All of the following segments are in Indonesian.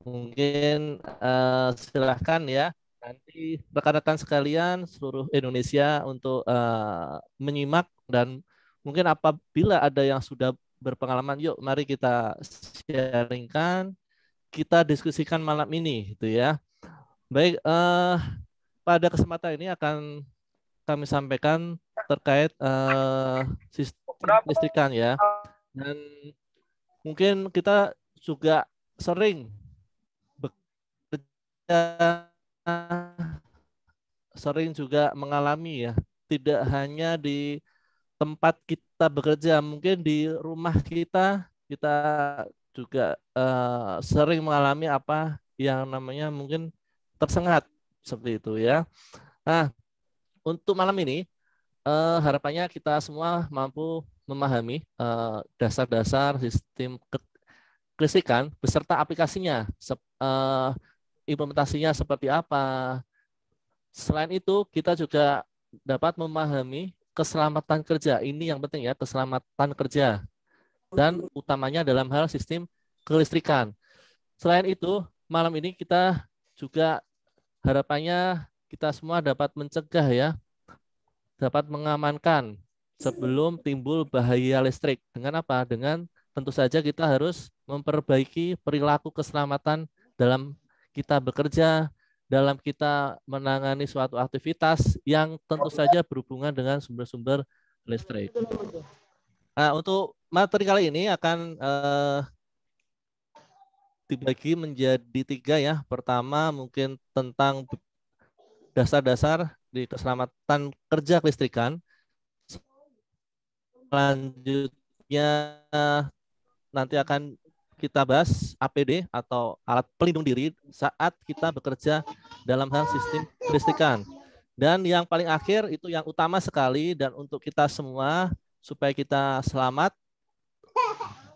Mungkin silahkan ya nanti rekan-rekan sekalian seluruh Indonesia untuk menyimak dan mungkin apabila ada yang sudah berpengalaman, yuk mari kita sharingkan, kita diskusikan malam ini, gitu ya. Baik, pada kesempatan ini akan kami sampaikan terkait sistem listrikan ya, dan mungkin kita juga sering bekerja, sering juga mengalami ya, tidak hanya di tempat kita bekerja, mungkin di rumah kita, kita juga sering mengalami apa yang namanya mungkin tersengat seperti itu ya. Nah, untuk malam ini harapannya kita semua mampu memahami dasar-dasar sistem kelistrikan beserta aplikasinya, implementasinya seperti apa. Selain itu, kita juga dapat memahami keselamatan kerja. Ini yang penting ya, keselamatan kerja. Dan utamanya dalam hal sistem kelistrikan. Selain itu, malam ini kita juga harapannya kita semua dapat mencegah ya, dapat mengamankan sebelum timbul bahaya listrik. Dengan apa? Dengan tentu saja kita harus memperbaiki perilaku keselamatan dalam kita bekerja, dalam kita menangani suatu aktivitas yang tentu saja berhubungan dengan sumber-sumber listrik. Nah, untuk materi kali ini akan dibagi menjadi 3 ya. Pertama mungkin tentang dasar-dasar di keselamatan kerja kelistrikan. Selanjutnya nanti akan kita bahas APD atau alat pelindung diri saat kita bekerja dalam hal sistem kelistrikan. Dan yang paling akhir itu yang utama sekali dan untuk kita semua supaya kita selamat,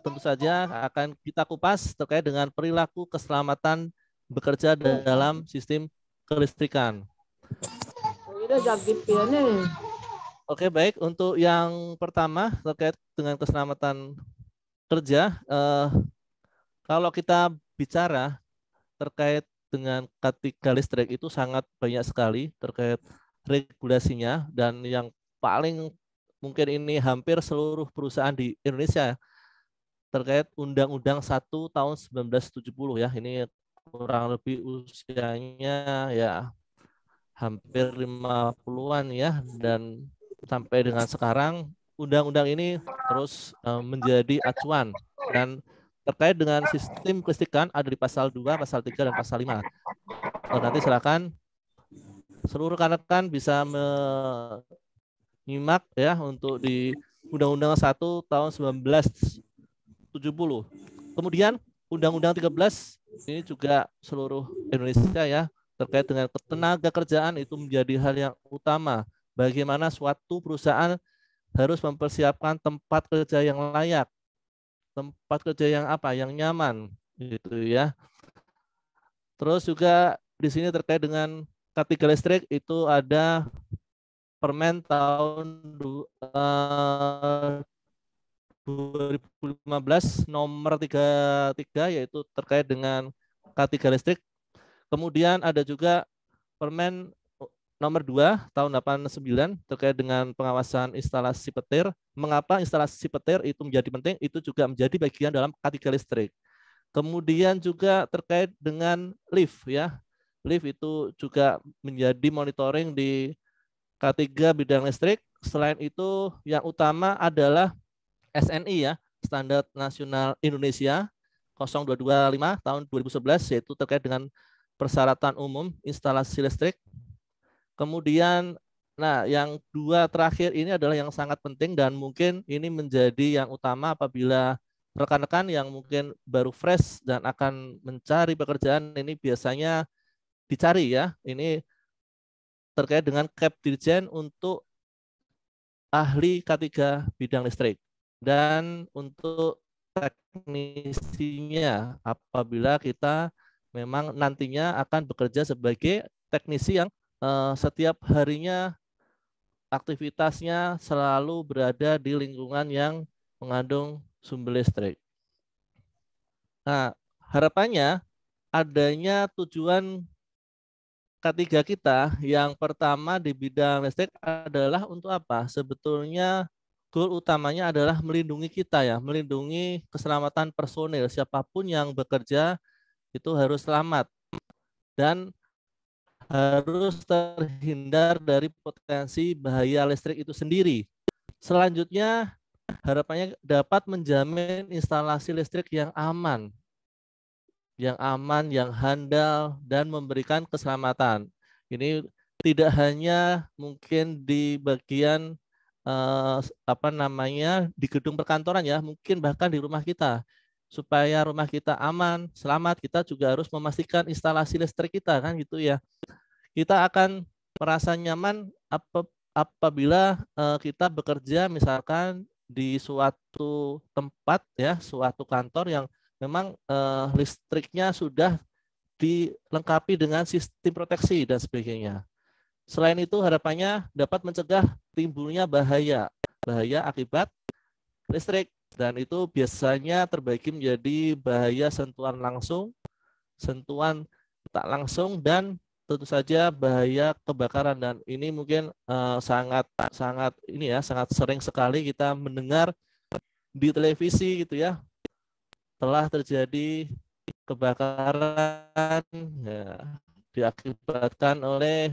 tentu saja akan kita kupas terkait dengan perilaku keselamatan bekerja dalam sistem kelistrikan. Oke, baik. Untuk yang pertama terkait dengan keselamatan kerja, kalau kita bicara terkait dengan K3 listrik itu sangat banyak sekali terkait regulasinya, dan yang paling mungkin ini hampir seluruh perusahaan di Indonesia terkait Undang-Undang 1 tahun 1970 ya. Ini kurang lebih usianya ya hampir 50-an ya, dan sampai dengan sekarang undang-undang ini terus menjadi acuan, dan terkait dengan sistem kelistrikan ada di pasal 2, pasal 3, dan pasal 5. Nanti silakan seluruh rekan-rekan bisa menyimak ya untuk di Undang-Undang 1 tahun 1970. Kemudian Undang-Undang 13 ini juga seluruh Indonesia ya, terkait dengan ketenaga kerjaan itu menjadi hal yang utama. Bagaimana suatu perusahaan harus mempersiapkan tempat kerja yang layak, tempat kerja yang apa, yang nyaman, gitu ya. Terus juga di sini terkait dengan K3 listrik itu ada Permen tahun 2015 nomor 33 yaitu terkait dengan K3 listrik. Kemudian ada juga Permen nomor 2 tahun 89 terkait dengan pengawasan instalasi petir. Mengapa instalasi petir itu menjadi penting? Itu juga menjadi bagian dalam K3 listrik. Kemudian juga terkait dengan lift ya. Lift itu juga menjadi monitoring di K3 bidang listrik. Selain itu yang utama adalah SNI ya, Standar Nasional Indonesia 0225 tahun 2011, yaitu terkait dengan persyaratan umum instalasi listrik. Kemudian, nah yang dua terakhir ini adalah yang sangat penting dan mungkin ini menjadi yang utama apabila rekan-rekan yang mungkin baru fresh dan akan mencari pekerjaan ini biasanya dicari ya. Ini terkait dengan Cap Dirjen untuk ahli K3 bidang listrik. Dan untuk teknisinya apabila kita memang nantinya akan bekerja sebagai teknisi yang setiap harinya aktivitasnya selalu berada di lingkungan yang mengandung sumber listrik. Nah, harapannya adanya tujuan K3 kita yang pertama di bidang listrik adalah untuk apa? Sebetulnya goal utamanya adalah melindungi kita ya, melindungi keselamatan personil. Siapapun yang bekerja itu harus selamat dan harus terhindar dari potensi bahaya listrik itu sendiri. Selanjutnya, harapannya dapat menjamin instalasi listrik yang aman, yang handal, dan memberikan keselamatan. Ini tidak hanya mungkin di bagian di gedung perkantoran ya, mungkin bahkan di rumah kita. Supaya rumah kita aman, selamat, kita juga harus memastikan instalasi listrik kita kan gitu ya. Kita akan merasa nyaman apabila kita bekerja misalkan di suatu tempat ya, suatu kantor yang memang listriknya sudah dilengkapi dengan sistem proteksi dan sebagainya. Selain itu harapannya dapat mencegah timbulnya bahaya akibat listrik, dan itu biasanya terbagi menjadi bahaya sentuhan langsung, sentuhan tak langsung, dan tentu saja bahaya kebakaran. Dan ini mungkin sangat sering sekali kita mendengar di televisi gitu ya, telah terjadi kebakaran ya, diakibatkan oleh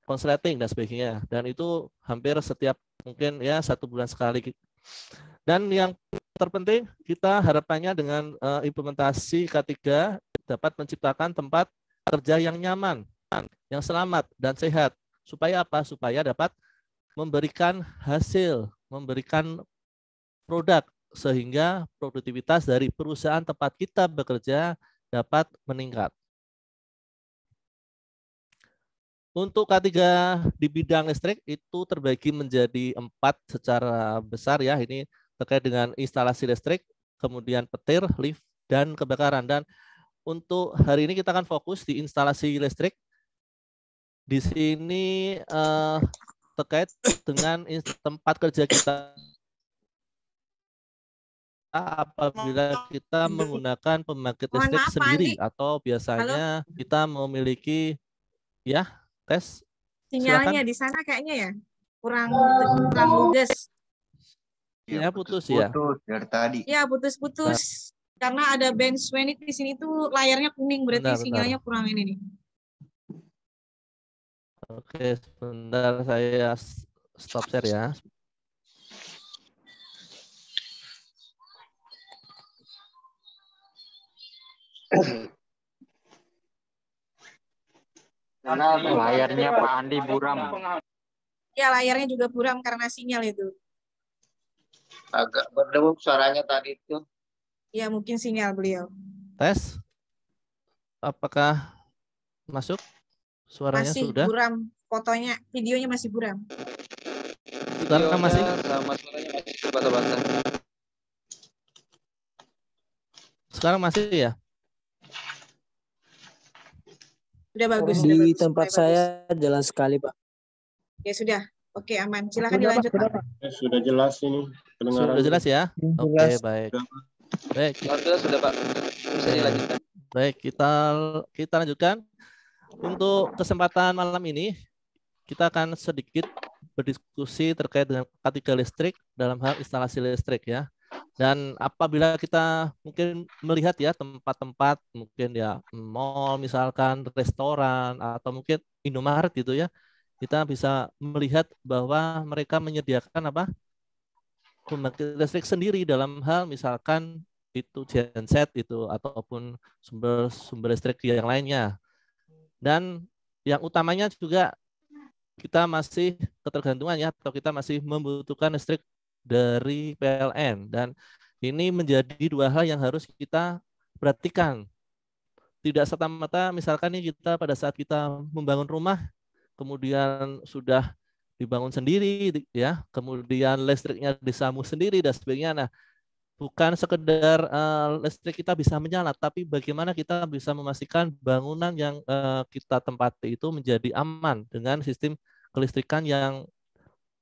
konsleting dan sebagainya, dan itu hampir setiap mungkin ya 1 bulan sekali. Dan yang terpenting kita harapannya dengan implementasi K3 dapat menciptakan tempat kerja yang nyaman, yang selamat dan sehat. Supaya apa? Supaya dapat memberikan hasil, memberikan produk, sehingga produktivitas dari perusahaan tempat kita bekerja dapat meningkat. Untuk K3 di bidang listrik itu terbagi menjadi 4 secara besar ya. Ini terkait dengan instalasi listrik, kemudian petir, lift, dan kebakaran. Dan untuk hari ini kita akan fokus di instalasi listrik. Di sini terkait dengan tempat kerja kita apabila kita menggunakan pembangkit listrik sendiri atau biasanya kita memiliki ya tes. Sinyalnya silakan. Di sana kayaknya ya kurang lugas. Ya putus ya. Putus dari tadi. Ya putus-putus. Karena ada benchmark di sini tuh layarnya kuning, berarti sinyalnya kurang ini nih. Oke, sebentar saya stop share ya. Karena layarnya Pak Andi buram. Ya, layarnya juga buram karena sinyal itu. Agak berdebu suaranya tadi itu. Ya, mungkin sinyal beliau. Tes. Apakah masuk? Suaranya masih sudah? Buram, fotonya, videonya masih buram. Sekarang masih? Sama suaranya masih bata-bata. Sekarang masih ya? Sudah bagus. Di bagus, tempat saya bagus. Jelas sekali, Pak. Ya sudah. Oke, aman. Silakan dilanjut, Pak. Sudah jelas ini. Sudah jelas ya? Oke, baik. Baik. Sudah, Pak. Bisa dilanjutkan. Baik, kita lanjutkan. Untuk kesempatan malam ini, kita akan sedikit berdiskusi terkait dengan K3 listrik dalam hal instalasi listrik ya. Dan apabila kita mungkin melihat ya tempat-tempat mungkin ya mall misalkan, restoran atau mungkin Indomaret gitu ya, kita bisa melihat bahwa mereka menyediakan apa? Pembangkit listrik sendiri dalam hal misalkan itu genset itu ataupun sumber listrik yang lainnya. Dan yang utamanya juga kita masih ketergantungan ya, atau kita masih membutuhkan listrik dari PLN, dan ini menjadi 2 hal yang harus kita perhatikan. Tidak serta-merta misalkan nih kita pada saat kita membangun rumah kemudian sudah dibangun sendiri ya, kemudian listriknya disambung sendiri dan sebagainya. Nah, bukan sekedar listrik kita bisa menyala, tapi bagaimana kita bisa memastikan bangunan yang kita tempati itu menjadi aman dengan sistem kelistrikan yang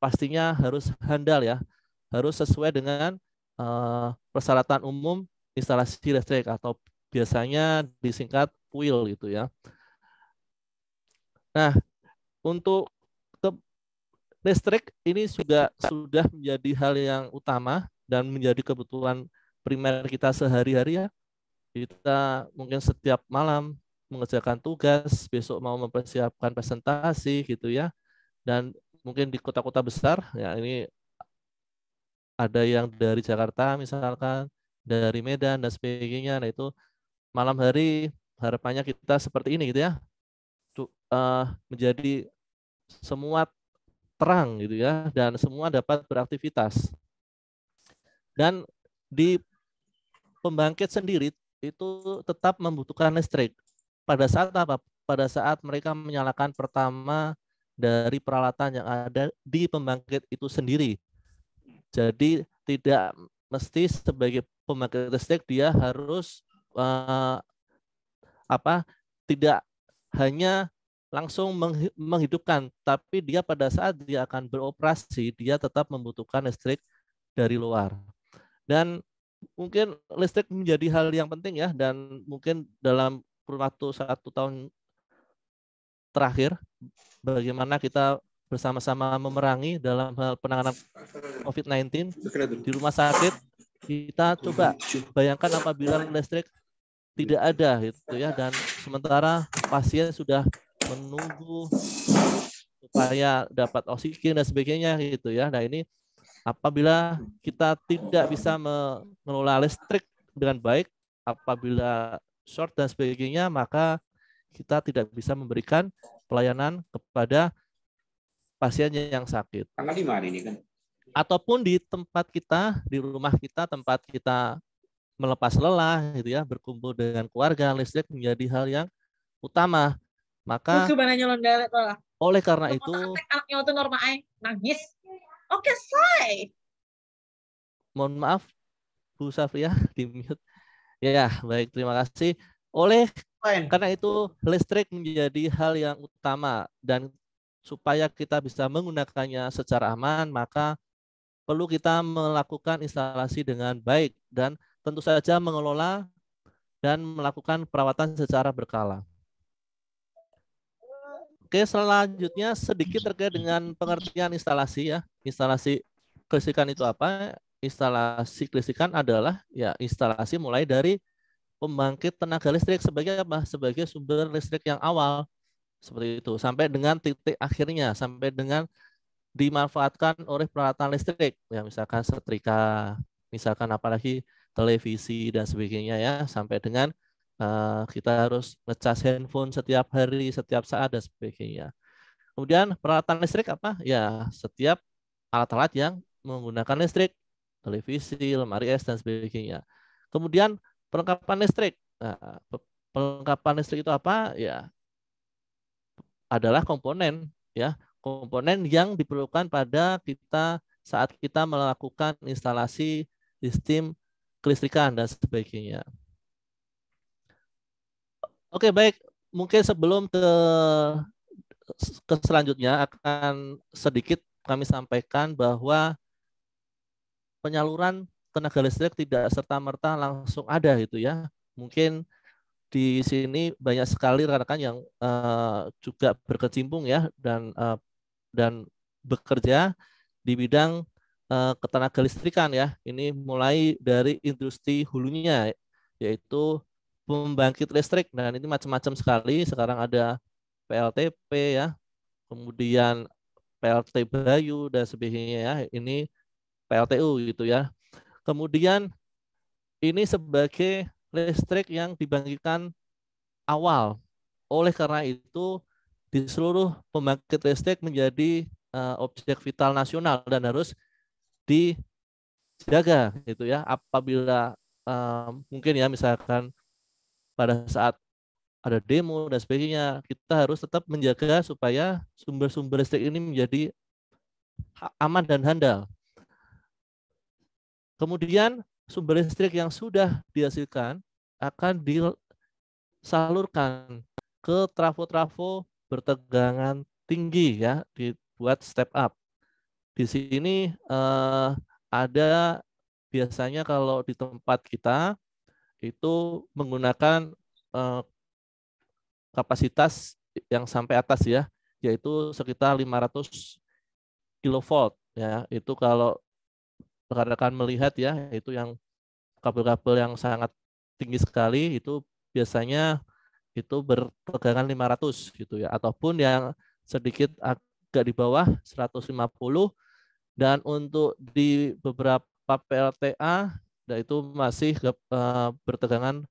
pastinya harus handal ya, harus sesuai dengan persyaratan umum instalasi listrik atau biasanya disingkat kuil gitu ya. Nah, untuk listrik ini juga sudah menjadi hal yang utama dan menjadi kebutuhan primer kita sehari-hari ya. Kita mungkin setiap malam mengerjakan tugas, besok mau mempersiapkan presentasi gitu ya. Dan mungkin di kota-kota besar ya, ini ada yang dari Jakarta misalkan, dari Medan dan sebagainya. Nah, itu malam hari harapannya kita seperti ini gitu ya. Menjadi semua terang gitu ya, dan semua dapat beraktivitas. Dan di pembangkit sendiri itu tetap membutuhkan listrik. Pada saat apa? Pada saat mereka menyalakan pertama dari peralatan yang ada di pembangkit itu sendiri. Jadi tidak mesti sebagai pembangkit listrik dia harus tidak hanya langsung menghidupkan, tapi dia pada saat dia akan beroperasi, dia tetap membutuhkan listrik dari luar. Dan mungkin listrik menjadi hal yang penting ya, dan mungkin dalam kurun waktu 1 tahun terakhir, bagaimana kita bersama-sama memerangi dalam hal penanganan COVID-19 di rumah sakit, kita coba bayangkan apabila listrik tidak ada gitu ya, dan sementara pasien sudah menunggu supaya dapat oksigen dan sebagainya gitu ya. Nah, ini apabila kita tidak bisa mengelola listrik dengan baik, apabila short dan sebagainya, maka kita tidak bisa memberikan pelayanan kepada pasien yang sakit. Tanggal 5 hari ini kan. Ataupun di tempat kita, di rumah kita, tempat kita melepas lelah gitu ya, berkumpul dengan keluarga, listrik menjadi hal yang utama. Maka oleh karena itu anaknya itu normal nangis. Oke, say. Mohon maaf Bu Safia di mute. Ya, baik, terima kasih. Oleh karena itu listrik menjadi hal yang utama, dan supaya kita bisa menggunakannya secara aman, maka perlu kita melakukan instalasi dengan baik dan tentu saja mengelola dan melakukan perawatan secara berkala. Oke, selanjutnya sedikit terkait dengan pengertian instalasi ya. Instalasi kelistrikan itu apa? Instalasi kelistrikan adalah ya instalasi mulai dari pembangkit tenaga listrik sebagai apa? Sebagai sumber listrik yang awal. Seperti itu, sampai dengan titik akhirnya, sampai dengan dimanfaatkan oleh peralatan listrik. Ya, misalkan setrika, misalkan apalagi televisi dan sebagainya ya, sampai dengan kita harus ngecas handphone setiap hari, setiap saat dan sebagainya. Kemudian peralatan listrik apa? Ya, setiap alat-alat yang menggunakan listrik, televisi, lemari es dan sebagainya. Kemudian perlengkapan listrik. Nah, perlengkapan listrik itu apa? Ya, adalah komponen ya, komponen yang diperlukan pada kita saat kita melakukan instalasi sistem kelistrikan dan sebagainya. Oke, baik. Mungkin sebelum ke selanjutnya akan sedikit kami sampaikan bahwa penyaluran tenaga listrik tidak serta-merta langsung ada gitu ya. Mungkin di sini banyak sekali rekan-rekan yang juga berkecimpung ya, dan bekerja di bidang ketenaga listrikan ya. Ini mulai dari industri hulunya, yaitu pembangkit listrik, dan ini macam-macam sekali. Sekarang ada PLTP ya, kemudian PLT Bayu dan sebagainya ya. Ini PLTU gitu ya. Kemudian ini sebagai listrik yang dibangkitkan awal. Oleh karena itu di seluruh pembangkit listrik menjadi objek vital nasional dan harus dijaga gitu ya. Apabila mungkin ya misalkan pada saat ada demo dan sebagainya, kita harus tetap menjaga supaya sumber-sumber listrik ini menjadi aman dan handal. Kemudian sumber listrik yang sudah dihasilkan akan disalurkan ke trafo-trafo bertegangan tinggi ya, dibuat step up. Di sini ada biasanya kalau di tempat kita itu menggunakan kapasitas yang sampai atas ya, yaitu sekitar 500 kilovolt ya. Itu kalau rekan-rekan melihat ya, itu yang kabel-kabel yang sangat tinggi sekali itu biasanya itu bertegangan 500 gitu ya, ataupun yang sedikit agak di bawah 150, dan untuk di beberapa PLTA itu masih bertegangan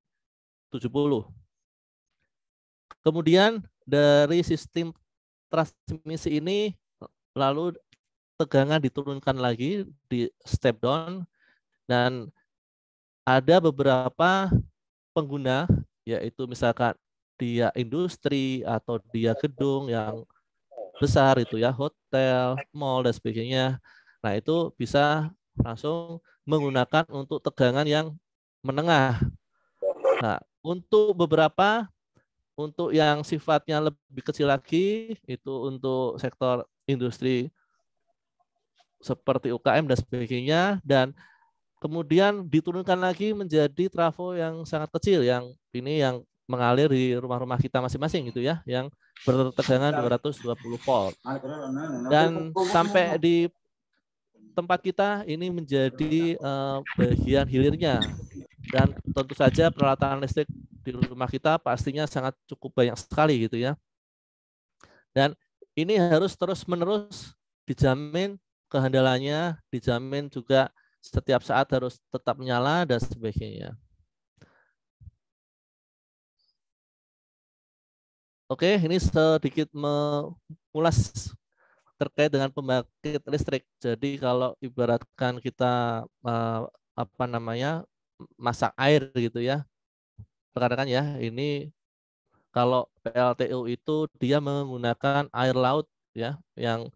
70. Kemudian dari sistem transmisi ini lalu tegangan diturunkan lagi di step down, dan ada beberapa pengguna, yaitu misalkan dia industri atau dia gedung yang besar itu ya, hotel, mall dan sebagainya. Nah, itu bisa langsung menggunakan untuk tegangan yang menengah. Nah, untuk beberapa, untuk yang sifatnya lebih kecil lagi, itu untuk sektor industri seperti UKM dan sebagainya, dan kemudian diturunkan lagi menjadi trafo yang sangat kecil, yang ini yang mengalir di rumah-rumah kita masing-masing gitu ya, yang bertegangan 220 volt. Dan sampai di tempat kita ini menjadi bagian hilirnya. Dan tentu saja peralatan listrik di rumah kita pastinya sangat cukup banyak sekali gitu ya. Dan ini harus terus-menerus dijamin kehandalannya, dijamin juga setiap saat harus tetap menyala dan sebagainya. Oke, ini sedikit mengulas terkait dengan pembangkit listrik. Jadi kalau ibaratkan kita masak air gitu ya, rekan-rekan ya, ini kalau PLTU itu dia menggunakan air laut ya, yang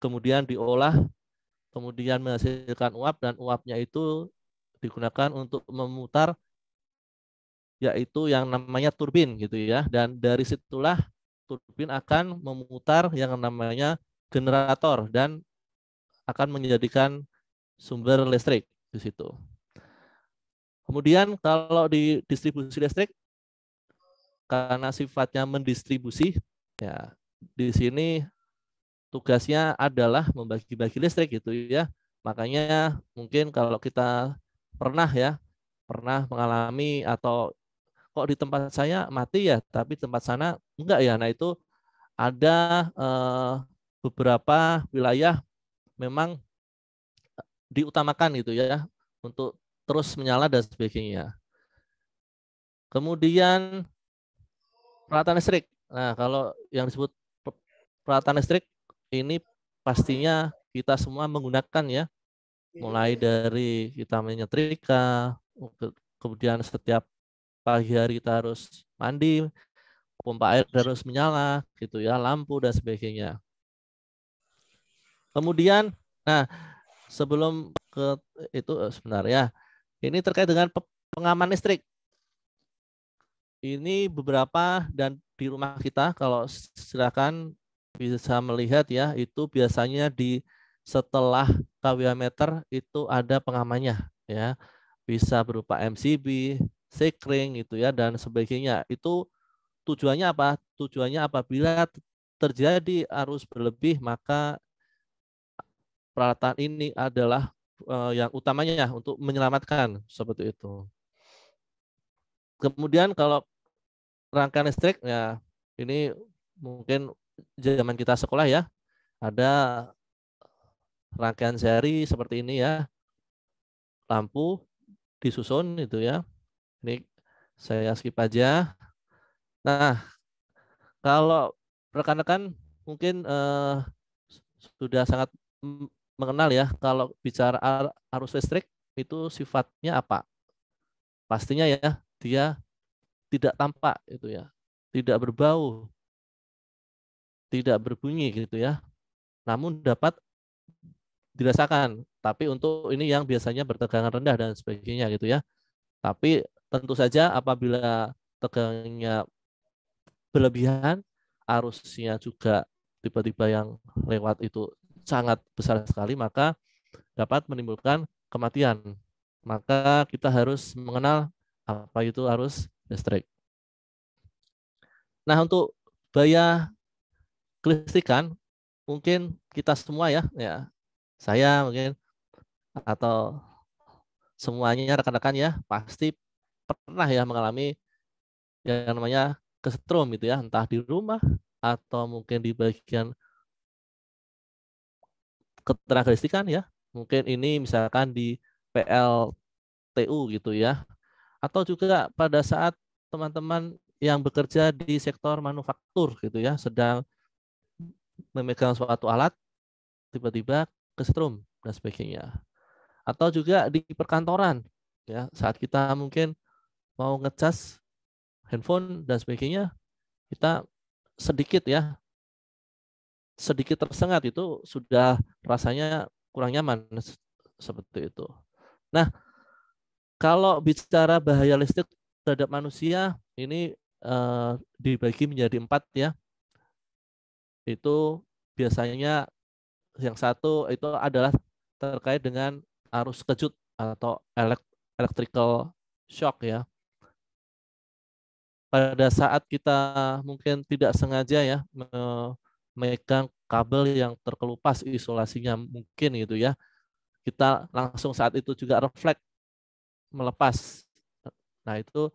kemudian diolah, kemudian menghasilkan uap, dan uapnya itu digunakan untuk memutar, yaitu yang namanya turbin gitu ya, dan dari situlah turbin akan memutar yang namanya generator dan akan menjadikan sumber listrik di situ. Kemudian kalau di distribusi listrik, karena sifatnya mendistribusi, ya di sini tugasnya adalah membagi-bagi listrik gitu ya. Makanya mungkin kalau kita pernah mengalami, atau kok di tempat saya mati ya, tapi tempat sana enggak ya. Nah, itu ada beberapa wilayah memang diutamakan gitu ya untuk terus menyala dan sebagainya. Kemudian peralatan listrik. Nah, kalau yang disebut peralatan listrik ini pastinya kita semua menggunakan ya, mulai dari kita menyetrika, kemudian setiap pagi hari kita harus mandi, pompa air harus menyala gitu ya, lampu dan sebagainya. Kemudian, nah sebelum ke itu sebenarnya ini terkait dengan pengaman listrik. Ini beberapa, dan di rumah kita kalau silakan bisa melihat ya, itu biasanya di setelah kWh meter itu ada pengamannya ya, bisa berupa MCB, sekring gitu ya, dan sebagainya. Itu tujuannya apa? Tujuannya apabila terjadi arus berlebih, maka peralatan ini adalah yang utamanya untuk menyelamatkan seperti itu. Kemudian kalau rangkaian listrik ya, ini mungkin zaman kita sekolah ya, ada rangkaian seri seperti ini ya, lampu disusun itu ya. Ini saya skip aja. Nah, kalau rekan-rekan mungkin sudah sangat mengenal ya, kalau bicara arus listrik itu sifatnya apa? Pastinya ya, dia tidak tampak itu ya, tidak berbau, tidak berbunyi gitu ya, namun dapat dirasakan. Tapi untuk ini yang biasanya bertegangan rendah dan sebagainya gitu ya. Tapi tentu saja apabila tegangannya berlebihan, arusnya juga tiba-tiba yang lewat itu sangat besar sekali, maka dapat menimbulkan kematian. Maka kita harus mengenal apa itu arus listrik. Nah, untuk biaya kelistrikan mungkin kita semua ya, saya mungkin atau semuanya rekan-rekan ya pasti pernah ya mengalami yang namanya kesetrum gitu ya, entah di rumah atau mungkin di bagian ketenaga listrikan ya. Mungkin ini misalkan di PLTU gitu ya. Atau juga pada saat teman-teman yang bekerja di sektor manufaktur gitu ya, sedang memegang suatu alat, tiba-tiba kesetrum dan sebagainya. Atau juga di perkantoran, ya saat kita mungkin mau ngecas handphone dan sebagainya, kita sedikit tersengat itu sudah rasanya kurang nyaman seperti itu. Nah, kalau bicara bahaya listrik terhadap manusia ini dibagi menjadi 4 ya. Itu biasanya yang satu itu adalah terkait dengan arus kejut atau electrical shock ya. Pada saat kita mungkin tidak sengaja ya memegang kabel yang terkelupas isolasinya mungkin gitu ya. Kita langsung saat itu juga refleks melepas. Nah, itu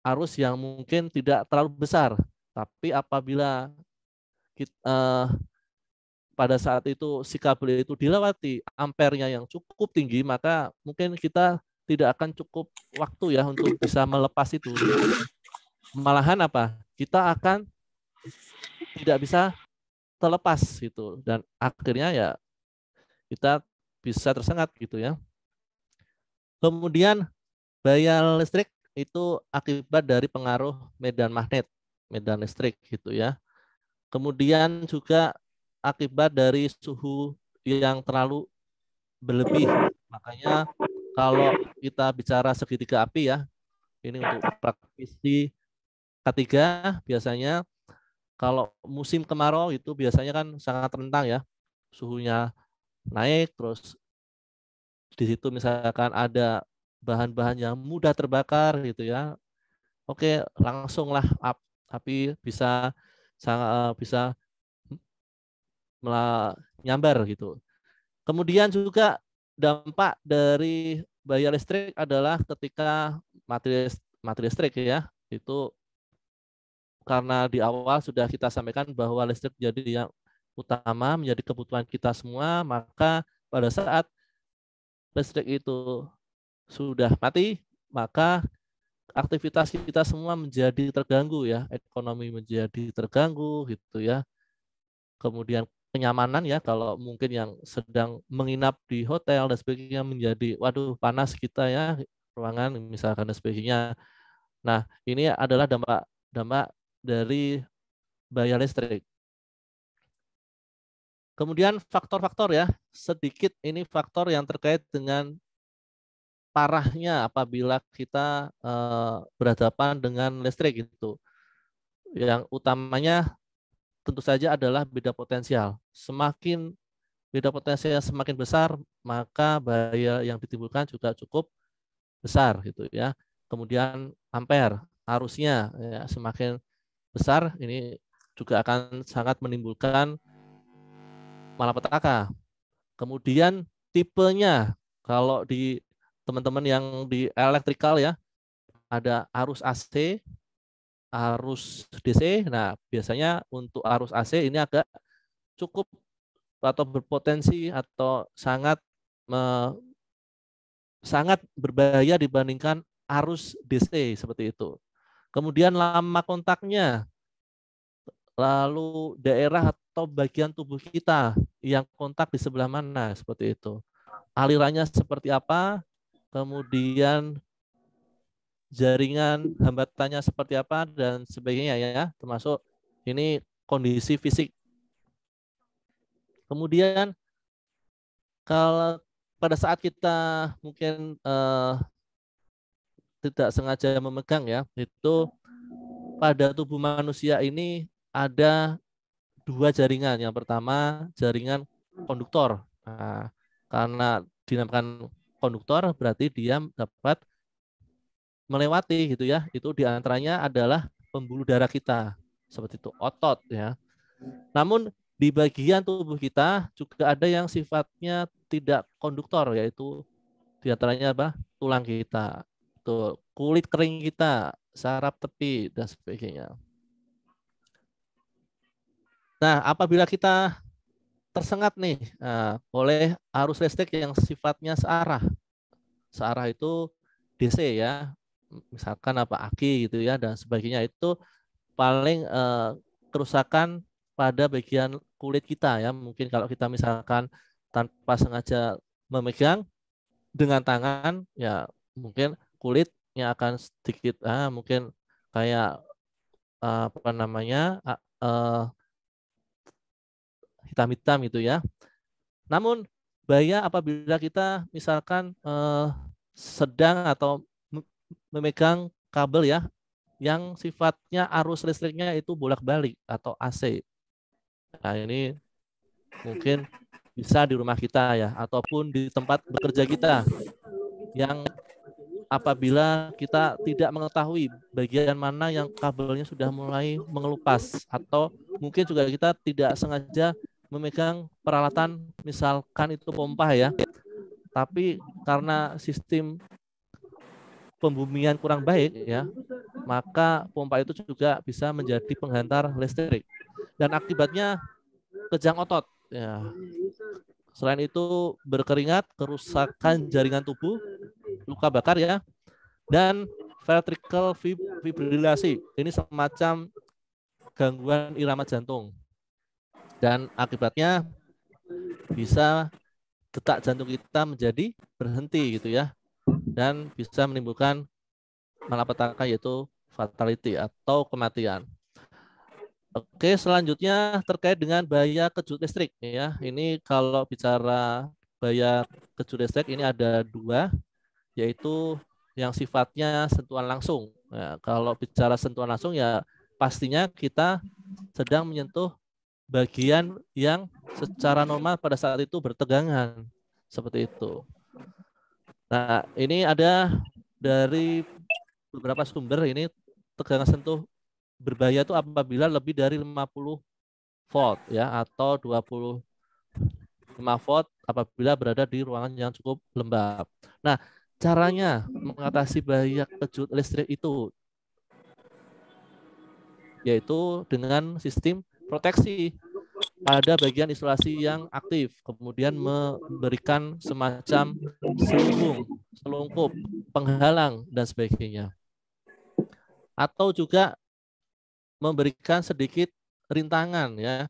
arus yang mungkin tidak terlalu besar, tapi apabila kita, pada saat itu si kabel itu dilewati ampernya yang cukup tinggi, maka mungkin kita tidak akan cukup waktu ya untuk bisa melepas itu. Malahan apa? Kita akan tidak bisa terlepas gitu dan akhirnya ya kita bisa tersengat gitu ya. Kemudian bahaya listrik itu akibat dari pengaruh medan magnet, medan listrik gitu ya. Kemudian juga akibat dari suhu yang terlalu berlebih. Makanya kalau kita bicara segitiga api ya, ini untuk praktisi K3 biasanya kalau musim kemarau itu biasanya kan sangat rentan ya. Suhunya naik, terus di situ misalkan ada bahan-bahan yang mudah terbakar gitu ya. Oke, langsunglah api bisa menyambar gitu. Kemudian juga dampak dari bahaya listrik adalah ketika mati listrik ya, itu karena di awal sudah kita sampaikan bahwa listrik jadi yang utama menjadi kebutuhan kita semua, maka pada saat listrik itu sudah mati, maka aktivitas kita semua menjadi terganggu ya, ekonomi menjadi terganggu gitu ya. Kemudian kenyamanan ya, kalau mungkin yang sedang menginap di hotel dan sebagainya menjadi waduh panas kita ya ruangan misalkan dan sebagainya. Nah, ini adalah dampak dari bahaya listrik. Kemudian faktor-faktor ya, sedikit ini faktor yang terkait dengan parahnya apabila kita berhadapan dengan listrik gitu. Yang utamanya tentu saja adalah beda potensial. Semakin beda potensial semakin besar, maka bahaya yang ditimbulkan juga cukup besar gitu ya. Kemudian ampere arusnya ya, semakin besar ini juga akan sangat menimbulkan malapetaka. Kemudian tipenya kalau di teman-teman yang di elektrikal ya ada arus AC, arus DC. Nah, biasanya untuk arus AC ini agak cukup atau berpotensi atau sangat berbahaya dibandingkan arus DC seperti itu. Kemudian lama kontaknya, lalu daerah atau bagian tubuh kita yang kontak di sebelah mana seperti itu. Alirannya seperti apa, kemudian jaringan hambatannya seperti apa dan sebagainya ya, termasuk ini kondisi fisik. Kemudian kalau pada saat kita mungkin tidak sengaja memegang ya, itu pada tubuh manusia ini ada 2 jaringan. Yang pertama jaringan konduktor. Nah, karena dinamakan konduktor berarti dia dapat melewati gitu ya. Itu diantaranya adalah pembuluh darah kita, seperti itu, otot ya. Namun di bagian tubuh kita juga ada yang sifatnya tidak konduktor, yaitu diantaranya apa? Tulang kita, tuh, kulit kering kita, saraf tepi dan sebagainya. Nah, apabila kita tersengat nih oleh arus listrik yang sifatnya searah, searah itu DC ya, misalkan apa aki gitu ya dan sebagainya, itu paling kerusakan pada bagian kulit kita ya. Mungkin kalau kita misalkan tanpa sengaja memegang dengan tangan ya, mungkin kulitnya akan sedikit mungkin kayak apa namanya hitam-hitam gitu ya. Namun bahaya apabila kita misalkan sedang atau memegang kabel ya yang sifatnya arus listriknya itu bolak-balik atau AC. Nah, ini mungkin bisa di rumah kita ya, ataupun di tempat bekerja kita yang apabila kita tidak mengetahui bagian mana yang kabelnya sudah mulai mengelupas, atau mungkin juga kita tidak sengaja memegang peralatan, misalkan itu pompa ya, tapi karena sistem pembumian kurang baik ya, maka pompa itu juga bisa menjadi penghantar listrik dan akibatnya kejang otot ya. Selain itu berkeringat, kerusakan jaringan tubuh, luka bakar ya, dan ventricular fibrilasi. Ini semacam gangguan irama jantung dan akibatnya bisa detak jantung kita menjadi berhenti gitu ya, dan bisa menimbulkan malapetaka yaitu fatality atau kematian. Oke, selanjutnya terkait dengan bahaya kejut listrik ya. Ini kalau bicara bahaya kejut listrik ini ada dua, yaitu yang sifatnya sentuhan langsung. Ya, kalau bicara sentuhan langsung ya pastinya kita sedang menyentuh bagian yang secara normal pada saat itu bertegangan seperti itu. Nah, ini ada dari beberapa sumber, ini tegangan sentuh berbahaya itu apabila lebih dari 50 volt ya, atau 25 volt apabila berada di ruangan yang cukup lembab. Nah, caranya mengatasi bahaya kejut listrik itu yaitu dengan sistem proteksi pada bagian isolasi yang aktif, kemudian memberikan semacam selubung, selungkup, penghalang dan sebagainya. Atau juga memberikan sedikit rintangan ya,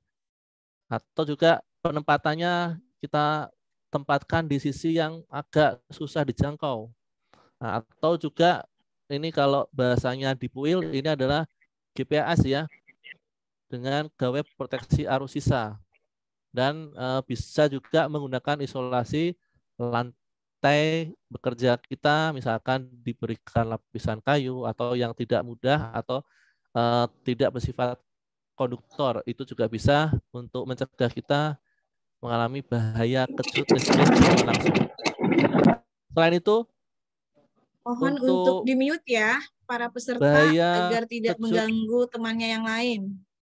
atau juga penempatannya kita tempatkan di sisi yang agak susah dijangkau. Nah, atau juga ini kalau bahasanya di PUIL ini adalah GPAS ya, dengan gawai proteksi arus sisa, dan bisa juga menggunakan isolasi lantai bekerja kita, misalkan diberikan lapisan kayu atau yang tidak mudah atau tidak bersifat konduktor, itu juga bisa untuk mencegah kita mengalami bahaya kejut listrik langsung. Selain itu, mohon untuk di-mute ya para peserta agar tidak mengganggu temannya yang lain.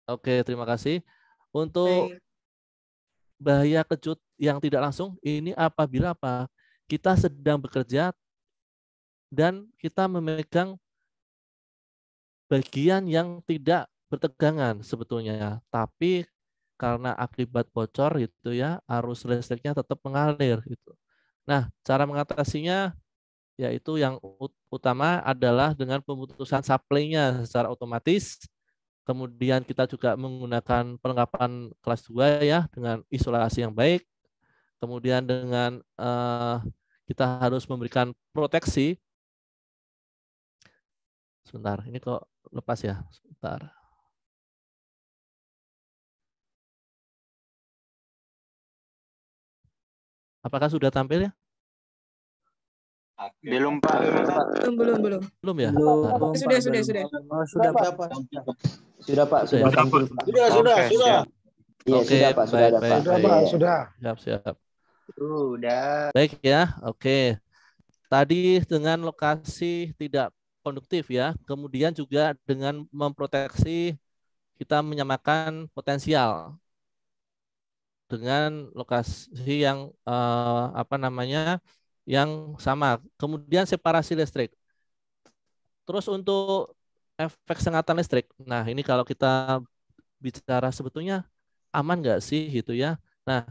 Oke, terima kasih. Untuk bahaya kejut yang tidak langsung ini apabila apa? Kita sedang bekerja dan kita memegang bagian yang tidak bertegangan sebetulnya, tapi karena akibat bocor gitu ya, arus listriknya tetap mengalir gitu. Nah, cara mengatasinya yaitu yang utama adalah dengan pemutusan supply-nya secara otomatis. Kemudian kita juga menggunakan perlengkapan kelas 2 ya, dengan isolasi yang baik. Kemudian dengan kita harus memberikan proteksi. Sebentar, ini kok lepas ya, sebentar. Apakah sudah tampil ya? Belum, Pak. Belum. Belum ya? Sudah. Sudah, Pak. Sudah, Pak. Sudah tampil, Pak. Sudah. Iya, Oke, sudah, Pak. Sudah, baik, Pak. Sudah. Siap. Sudah. Baik ya, oke. Tadi dengan lokasi tidak konduktif ya. Kemudian juga dengan memproteksi, kita menyamakan potensial dengan lokasi yang yang sama. Kemudian separasi listrik. Terus untuk efek sengatan listrik. Nah, ini kalau kita bicara sebetulnya aman nggak sih gitu ya. Nah,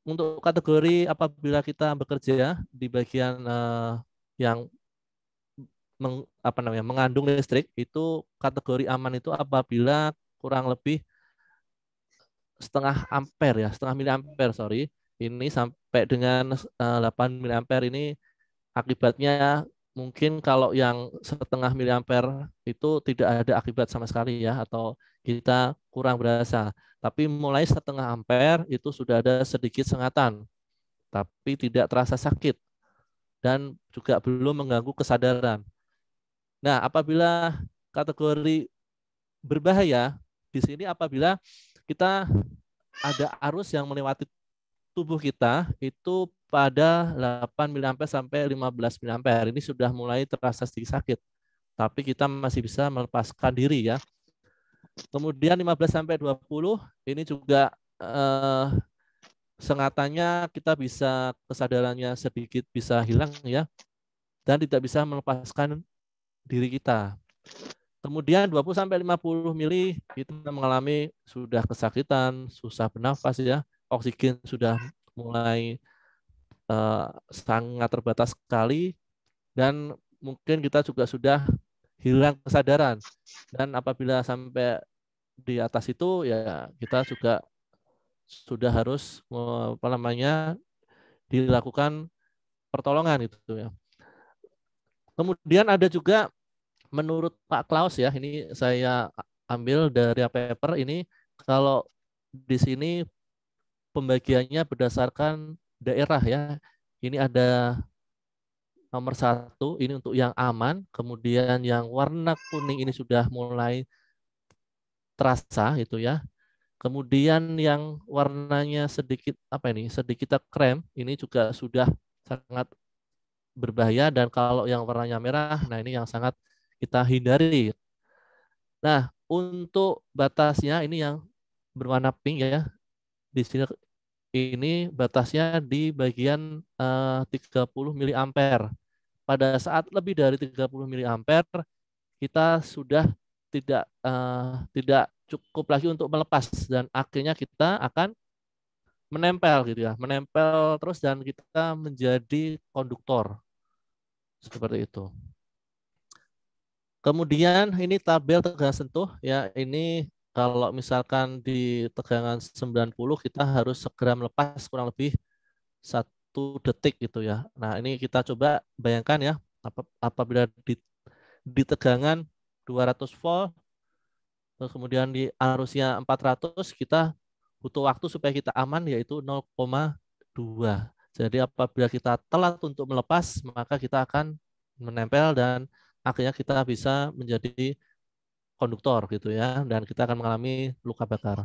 untuk kategori apabila kita bekerja di bagian yang mengandung listrik, itu kategori aman itu apabila kurang lebih setengah miliampere, sorry. Ini sampai dengan 8 miliampere ini akibatnya mungkin kalau yang setengah miliampere itu tidak ada akibat sama sekali ya, atau kita kurang berasa. Tapi mulai setengah ampere itu sudah ada sedikit sengatan, tapi tidak terasa sakit dan juga belum mengganggu kesadaran. Nah, apabila kategori berbahaya di sini apabila kita ada arus yang melewati tubuh kita itu pada 8 mA sampai 15 mA. Ini sudah mulai terasa sedikit sakit, tapi kita masih bisa melepaskan diri ya. Kemudian 15 sampai 20 ini juga sengatannya kita bisa, kesadarannya sedikit bisa hilang ya, dan tidak bisa melepaskan diri kita. Kemudian 20 sampai 50 mili kita mengalami sudah kesakitan, susah bernafas ya, oksigen sudah mulai sangat terbatas sekali, dan mungkin kita juga sudah hilang kesadaran. Dan apabila sampai di atas itu ya kita juga sudah harus dilakukan pertolongan itu ya. Kemudian ada juga menurut Pak Klaus ya, ini saya ambil dari paper ini, kalau di sini pembagiannya berdasarkan daerah ya. Ini ada nomor 1, ini untuk yang aman, kemudian yang warna kuning ini sudah mulai terasa gitu ya. Kemudian yang warnanya sedikit sedikit krem, ini juga sudah sangat berbahaya, dan kalau yang warnanya merah, nah ini yang sangat kita hindari. Nah, untuk batasnya ini yang berwarna pink ya. Di sini ini batasnya di bagian 30 mA. Pada saat lebih dari 30 mA, kita sudah tidak cukup lagi untuk melepas, dan akhirnya kita akan menempel gitu ya, menempel terus, dan kita menjadi konduktor. Seperti itu. Kemudian ini tabel tegangan sentuh ya, ini kalau misalkan di tegangan 90 kita harus segera melepas kurang lebih 1 detik gitu ya. Nah, ini kita coba bayangkan ya, apabila di tegangan 200 volt, terus kemudian di arusnya 400, kita butuh waktu supaya kita aman yaitu 0,2. Jadi apabila kita telat untuk melepas, maka kita akan menempel dan akhirnya kita bisa menjadi konduktor gitu ya, dan kita akan mengalami luka bakar.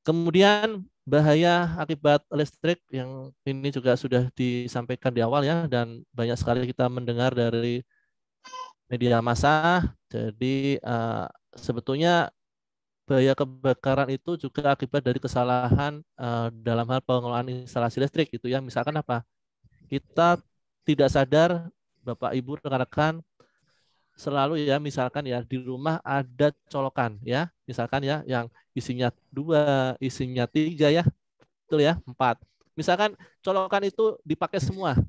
Kemudian bahaya akibat listrik yang ini juga sudah disampaikan di awal ya, dan banyak sekali kita mendengar dari media massa. Jadi sebetulnya bahaya kebakaran itu juga akibat dari kesalahan dalam hal pengelolaan instalasi listrik gitu ya. Misalkan apa? Kita tidak sadar, Bapak Ibu rekan-rekan, selalu ya, misalkan ya di rumah ada colokan ya, misalkan ya yang isinya 2, isinya 3 ya, betul ya, 4. Misalkan colokan itu dipakai semua,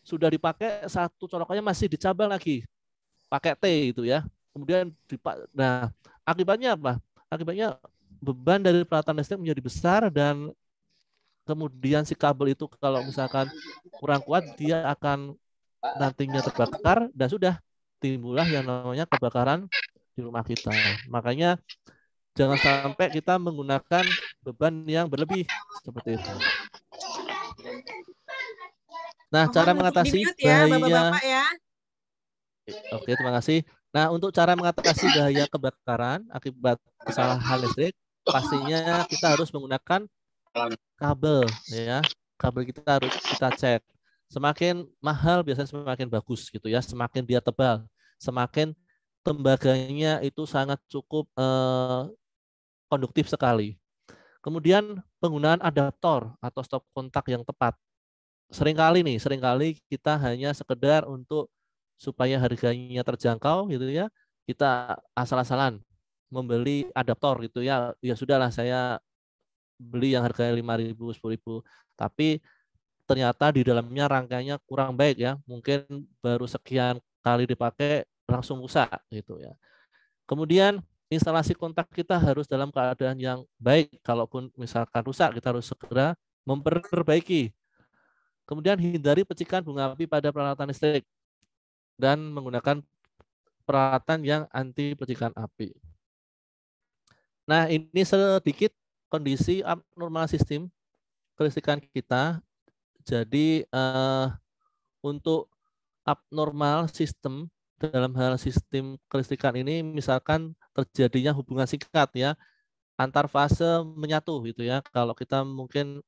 sudah dipakai 1 colokannya masih dicabang lagi, pakai T itu ya. Kemudian nah akibatnya apa? Akibatnya beban dari peralatan listrik menjadi besar, dan kemudian si kabel itu kalau misalkan kurang kuat, dia akan nantinya terbakar, dan sudah timbullah yang namanya kebakaran di rumah kita. Makanya jangan sampai kita menggunakan beban yang berlebih seperti itu. Nah, cara mengatasi bahaya. Bapak-bapak ya. Oke, terima kasih. Nah, untuk cara mengatasi bahaya kebakaran akibat kesalahan listrik, pastinya kita harus menggunakan kabel ya. Kabel kita harus kita cek. Semakin mahal biasanya semakin bagus gitu ya, semakin dia tebal, semakin tembaganya itu sangat cukup konduktif sekali. Kemudian penggunaan adaptor atau stop kontak yang tepat. Seringkali kita hanya sekedar untuk supaya harganya terjangkau gitu ya, kita asal-asalan membeli adaptor gitu ya. Ya sudahlah, saya beli yang harganya 5.000, 10.000, tapi ternyata di dalamnya rangkaiannya kurang baik ya, mungkin baru sekian kali dipakai langsung rusak gitu ya. Kemudian instalasi kontak kita harus dalam keadaan yang baik, kalaupun misalkan rusak kita harus segera memperbaiki. Kemudian hindari percikan bunga api pada peralatan listrik dan menggunakan peralatan yang anti percikan api. Nah, ini sedikit kondisi abnormal sistem kelistrikan kita. Jadi untuk abnormal sistem dalam hal sistem kelistrikan ini, misalkan terjadinya hubungan singkat ya antar fase menyatu gitu ya. Kalau kita mungkin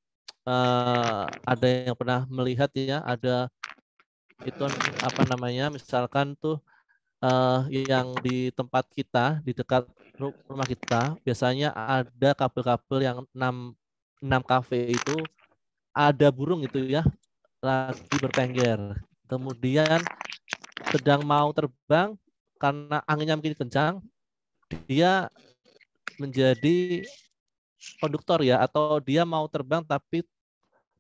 ada yang pernah melihat ya, ada itu apa namanya, misalkan tuh yang di tempat kita di dekat rumah kita biasanya ada kabel-kabel yang 6 kV itu ada burung itu ya lagi bertengger. Kemudian sedang mau terbang karena anginnya mungkin kencang, dia menjadi konduktor ya, atau dia mau terbang tapi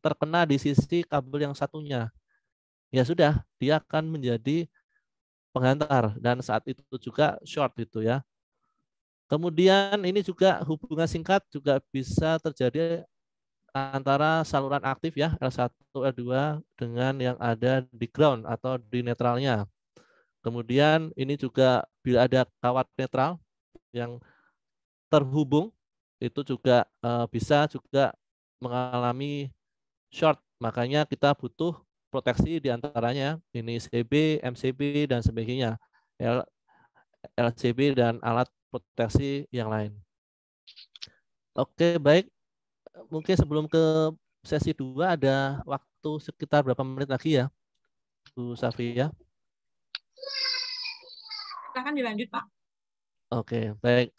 terkena di sisi kabel yang satunya. Ya sudah, dia akan menjadi penghantar dan saat itu juga short gitu ya. Kemudian ini juga hubungan singkat juga bisa terjadi antara saluran aktif ya L1, L2 dengan yang ada di ground atau di netralnya. Kemudian ini juga bila ada kawat netral yang terhubung itu juga bisa juga mengalami short. Makanya kita butuh proteksi di antaranya ini CB, MCB dan sebagainya. LCB dan alat proteksi yang lain. Oke, baik. Mungkin sebelum ke sesi 2 ada waktu sekitar berapa menit lagi ya, Bu Safia? Silakan dilanjut, Pak. Oke, baik.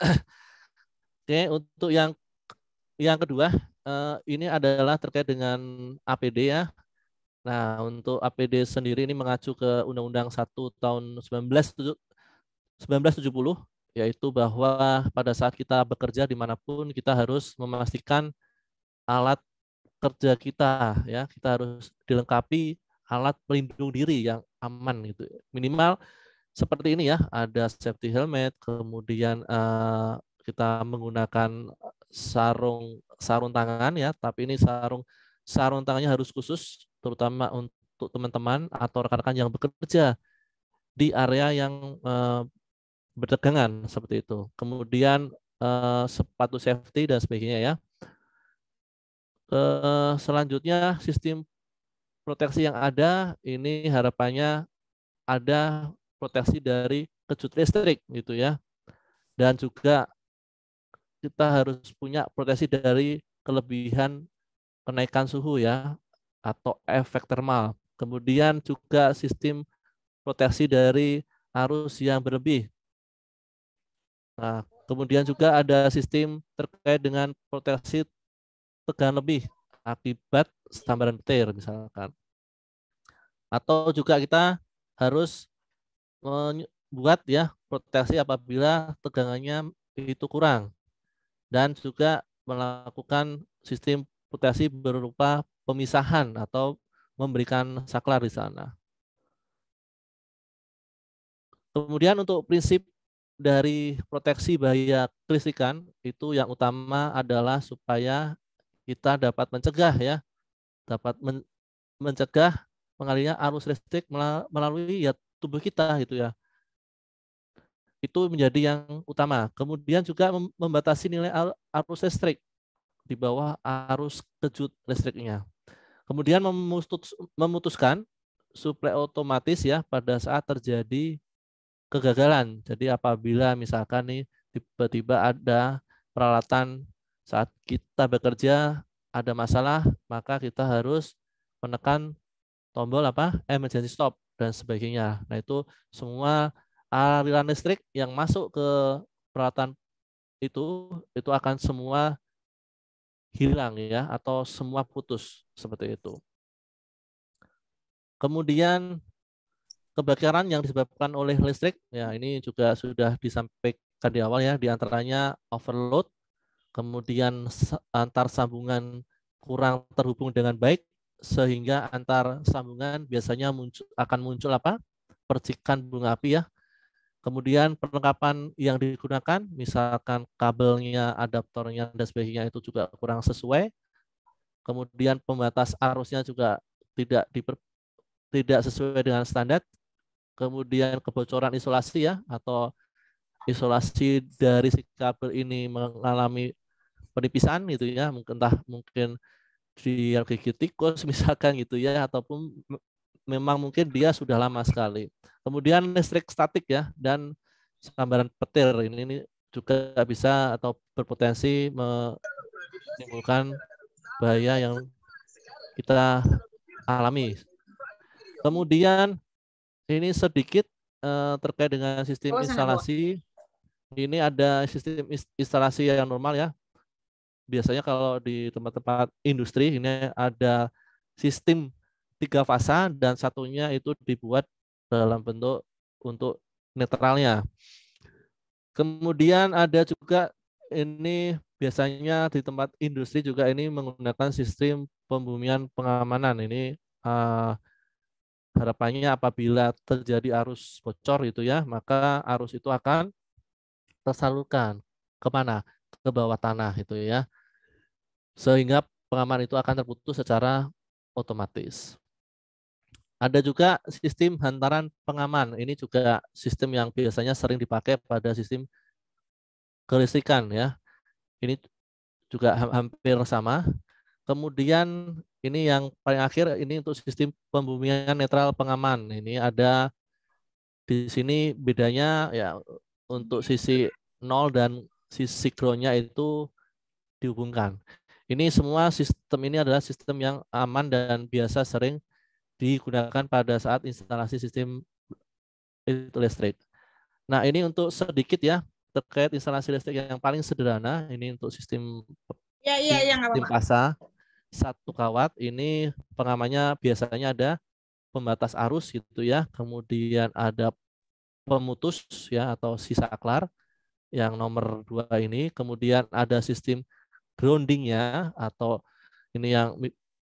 Oke, untuk yang kedua, ini adalah terkait dengan APD ya. Nah, untuk APD sendiri ini mengacu ke Undang-Undang 1 tahun 1970, yaitu bahwa pada saat kita bekerja dimanapun kita harus memastikan alat kerja kita ya, kita harus dilengkapi alat pelindung diri yang aman gitu. Minimal seperti ini ya, ada safety helmet, kemudian kita menggunakan sarung tangan ya, tapi ini sarung tangannya harus khusus terutama untuk teman-teman atau rekan-rekan yang bekerja di area yang bertegangan seperti itu. Kemudian sepatu safety dan sebagainya ya. Selanjutnya sistem proteksi yang ada ini harapannya ada proteksi dari kejut listrik gitu ya. Dan juga kita harus punya proteksi dari kelebihan kenaikan suhu ya atau efek termal. Kemudian juga sistem proteksi dari arus yang berlebih. Nah, kemudian juga ada sistem terkait dengan proteksi tegangan lebih akibat sambaran petir misalkan. Atau juga kita harus membuat ya proteksi apabila tegangannya itu kurang dan juga melakukan sistem proteksi berupa pemisahan atau memberikan saklar di sana. Kemudian untuk prinsip dari proteksi bahaya kelistrikan itu yang utama adalah supaya kita dapat mencegah ya, dapat mencegah mengalirnya arus listrik melalui ya tubuh kita gitu ya. Itu menjadi yang utama. Kemudian juga membatasi nilai arus listrik di bawah arus kejut listriknya. Kemudian memutuskan suplai otomatis ya pada saat terjadi kegagalan. Jadi apabila misalkan nih tiba-tiba ada peralatan saat kita bekerja ada masalah, maka kita harus menekan tombol emergency stop dan sebagainya. Nah, itu semua aliran listrik yang masuk ke peralatan itu akan semua hilang ya, atau semua putus seperti itu. Kemudian kebakaran yang disebabkan oleh listrik, ya ini juga sudah disampaikan di awal ya, diantaranya overload, kemudian antar sambungan kurang terhubung dengan baik, sehingga antar sambungan biasanya akan muncul percikan bunga api ya. Kemudian perlengkapan yang digunakan, misalkan kabelnya, adaptornya, dan sebagainya itu juga kurang sesuai. Kemudian pembatas arusnya juga tidak sesuai dengan standar. Kemudian kebocoran isolasi ya, atau isolasi dari si kabel ini mengalami penipisan gitu ya, mungkin dia gigit tikus misalkan gitu ya, ataupun memang mungkin dia sudah lama sekali. Kemudian listrik statik ya, dan sambaran petir ini juga bisa atau berpotensi menimbulkan bahaya yang kita alami. Kemudian ini sedikit terkait dengan sistem instalasi. Ini ada sistem instalasi yang normal ya. Biasanya kalau di tempat-tempat industri ini ada sistem 3 fasa dan satunya itu dibuat dalam bentuk untuk netralnya. Kemudian ada juga ini biasanya di tempat industri juga ini menggunakan sistem pembumian pengamanan. Ini harapannya apabila terjadi arus bocor itu ya, maka arus itu akan tersalurkan kemana? Ke bawah tanah itu ya. Sehingga pengaman itu akan terputus secara otomatis. Ada juga sistem hantaran pengaman. Ini juga sistem yang biasanya sering dipakai pada sistem kelistrikan ya. Ini juga hampir sama. Kemudian ini yang paling akhir, ini untuk sistem pembumian netral pengaman. Ini ada di sini bedanya ya, untuk sisi 0 dan sisi groundnya itu dihubungkan. Ini semua sistem ini adalah sistem yang aman dan biasa sering digunakan pada saat instalasi sistem listrik. Nah, ini untuk sedikit ya terkait instalasi listrik yang paling sederhana. Ini untuk sistem pasa 1 kawat. Ini pengamannya biasanya ada pembatas arus gitu ya. Kemudian ada pemutus ya atau sisa aklar yang nomor 2 ini. Kemudian ada sistem groundingnya atau ini yang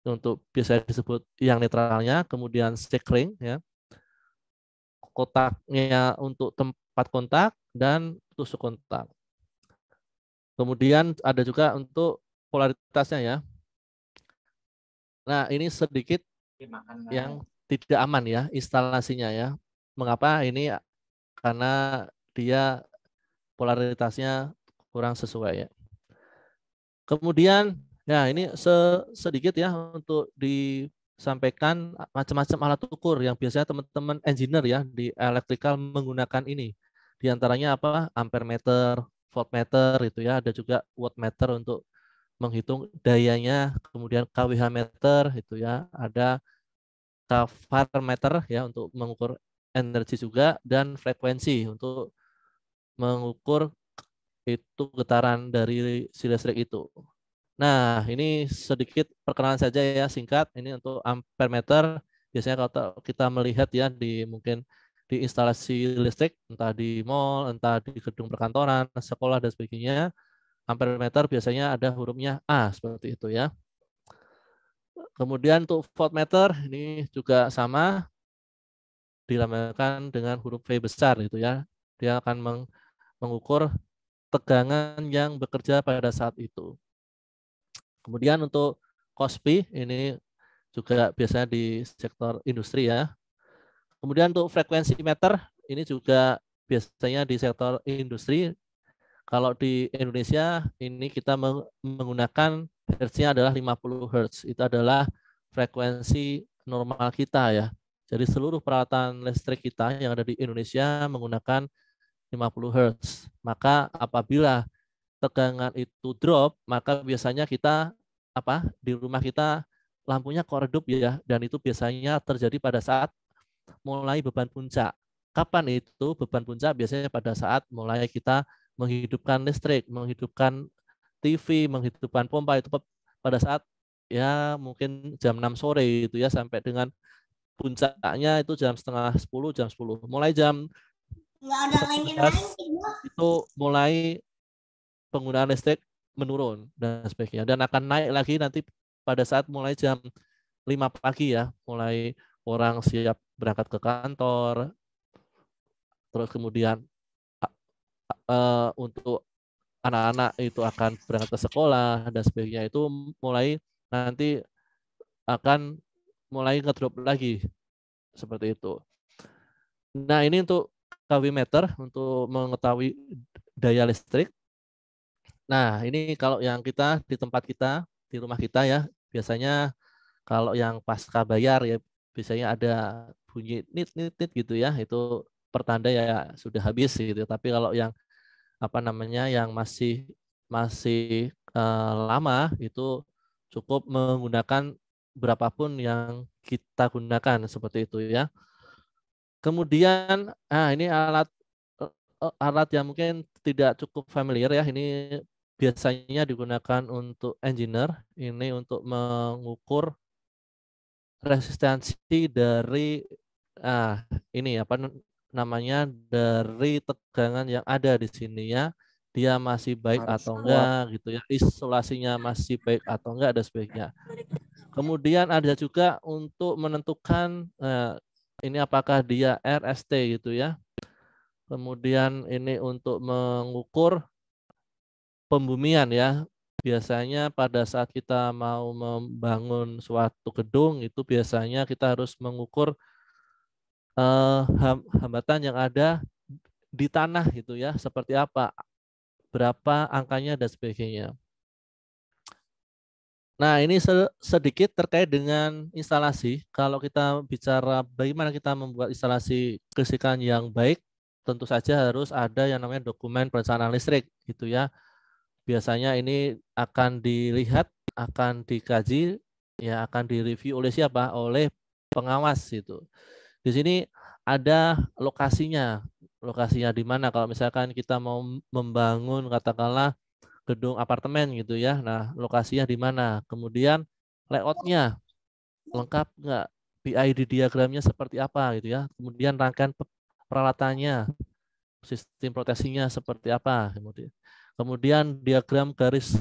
untuk biasanya disebut yang netralnya. Kemudian steering ya, kotaknya untuk tempat kontak dan tusuk kontak. Kemudian ada juga untuk polaritasnya ya. Nah, ini sedikit yang tidak aman ya instalasinya ya. Mengapa? Ini karena dia polaritasnya kurang sesuai ya. Kemudian ya ini sedikit ya untuk disampaikan macam-macam alat ukur yang biasanya teman-teman engineer ya di elektrikal menggunakan ini. Di antaranya ampere meter, voltmeter itu ya, ada juga wattmeter untuk menghitung dayanya, kemudian kWh meter itu ya, ada kVAR meter ya untuk mengukur energi juga, dan frekuensi untuk mengukur itu getaran dari si listrik itu. Nah, ini sedikit perkenalan saja ya singkat. Ini untuk ampere meter. Biasanya kalau kita melihat ya mungkin di instalasi listrik, entah di mall, entah di gedung perkantoran, sekolah dan sebagainya, ampere meter biasanya ada hurufnya A seperti itu ya. Kemudian untuk voltmeter ini juga sama, dilambangkan dengan huruf V besar gitu ya. Dia akan mengukur tegangan yang bekerja pada saat itu. Kemudian untuk KOSPI ini juga biasanya di sektor industri ya. Kemudian untuk frekuensi meter ini juga biasanya di sektor industri. Kalau di Indonesia ini kita menggunakan hertznya adalah 50 Hz. Itu adalah frekuensi normal kita ya. Jadi seluruh peralatan listrik kita yang ada di Indonesia menggunakan 50 Hz. Maka apabila tegangan itu drop, maka biasanya kita di rumah kita lampunya kok redup ya, dan itu biasanya terjadi pada saat mulai beban puncak. Kapan itu beban puncak? Biasanya pada saat mulai kita menghidupkan listrik, menghidupkan TV, menghidupkan pompa, itu pada saat ya mungkin jam 6 sore itu ya, sampai dengan puncaknya itu jam setengah 10, jam 10. Mulai jam 11 itu mulai penggunaan listrik menurun dan sebagainya, dan akan naik lagi nanti pada saat mulai jam 5 pagi ya, mulai orang siap berangkat ke kantor, terus kemudian untuk anak-anak itu akan berangkat ke sekolah dan sebagainya, itu mulai nanti akan mulai ngedrop lagi seperti itu. Nah, ini untuk kW meter untuk mengetahui daya listrik. Nah, ini kalau yang kita di tempat kita, di rumah kita ya, biasanya kalau yang pasca bayar ya biasanya ada bunyi nit nit nit gitu ya, itu pertanda ya sudah habis gitu. Tapi kalau yang apa namanya yang masih lama itu cukup menggunakan berapapun yang kita gunakan seperti itu ya. Kemudian ini alat yang mungkin tidak cukup familiar ya, ini biasanya digunakan untuk engineer, ini untuk mengukur resistensi dari ini apa namanya dari tegangan yang ada di sini ya, dia masih baik Harus atau kuat. enggak gitu ya, isolasinya masih baik atau enggak dan sebagainya. Kemudian ada juga untuk menentukan ini apakah dia RST gitu ya. Kemudian ini untuk mengukur pembumian ya. Biasanya pada saat kita mau membangun suatu gedung itu biasanya kita harus mengukur hambatan yang ada di tanah gitu ya, seperti apa, berapa angkanya dan sebagainya. Nah, ini sedikit terkait dengan instalasi. Kalau kita bicara bagaimana kita membuat instalasi kelistrikan yang baik, tentu saja harus ada yang namanya dokumen perencanaan listrik gitu ya. Biasanya ini akan dilihat, akan dikaji, ya akan direview oleh siapa? Oleh pengawas itu. Di sini ada lokasinya. Lokasinya di mana? Kalau misalkan kita mau membangun katakanlah gedung apartemen gitu ya. Nah, lokasinya di mana? Kemudian layoutnya lengkap nggak? PID diagramnya seperti apa gitu ya. Kemudian rangkaian peralatannya, sistem proteksinya seperti apa. Kemudian diagram garis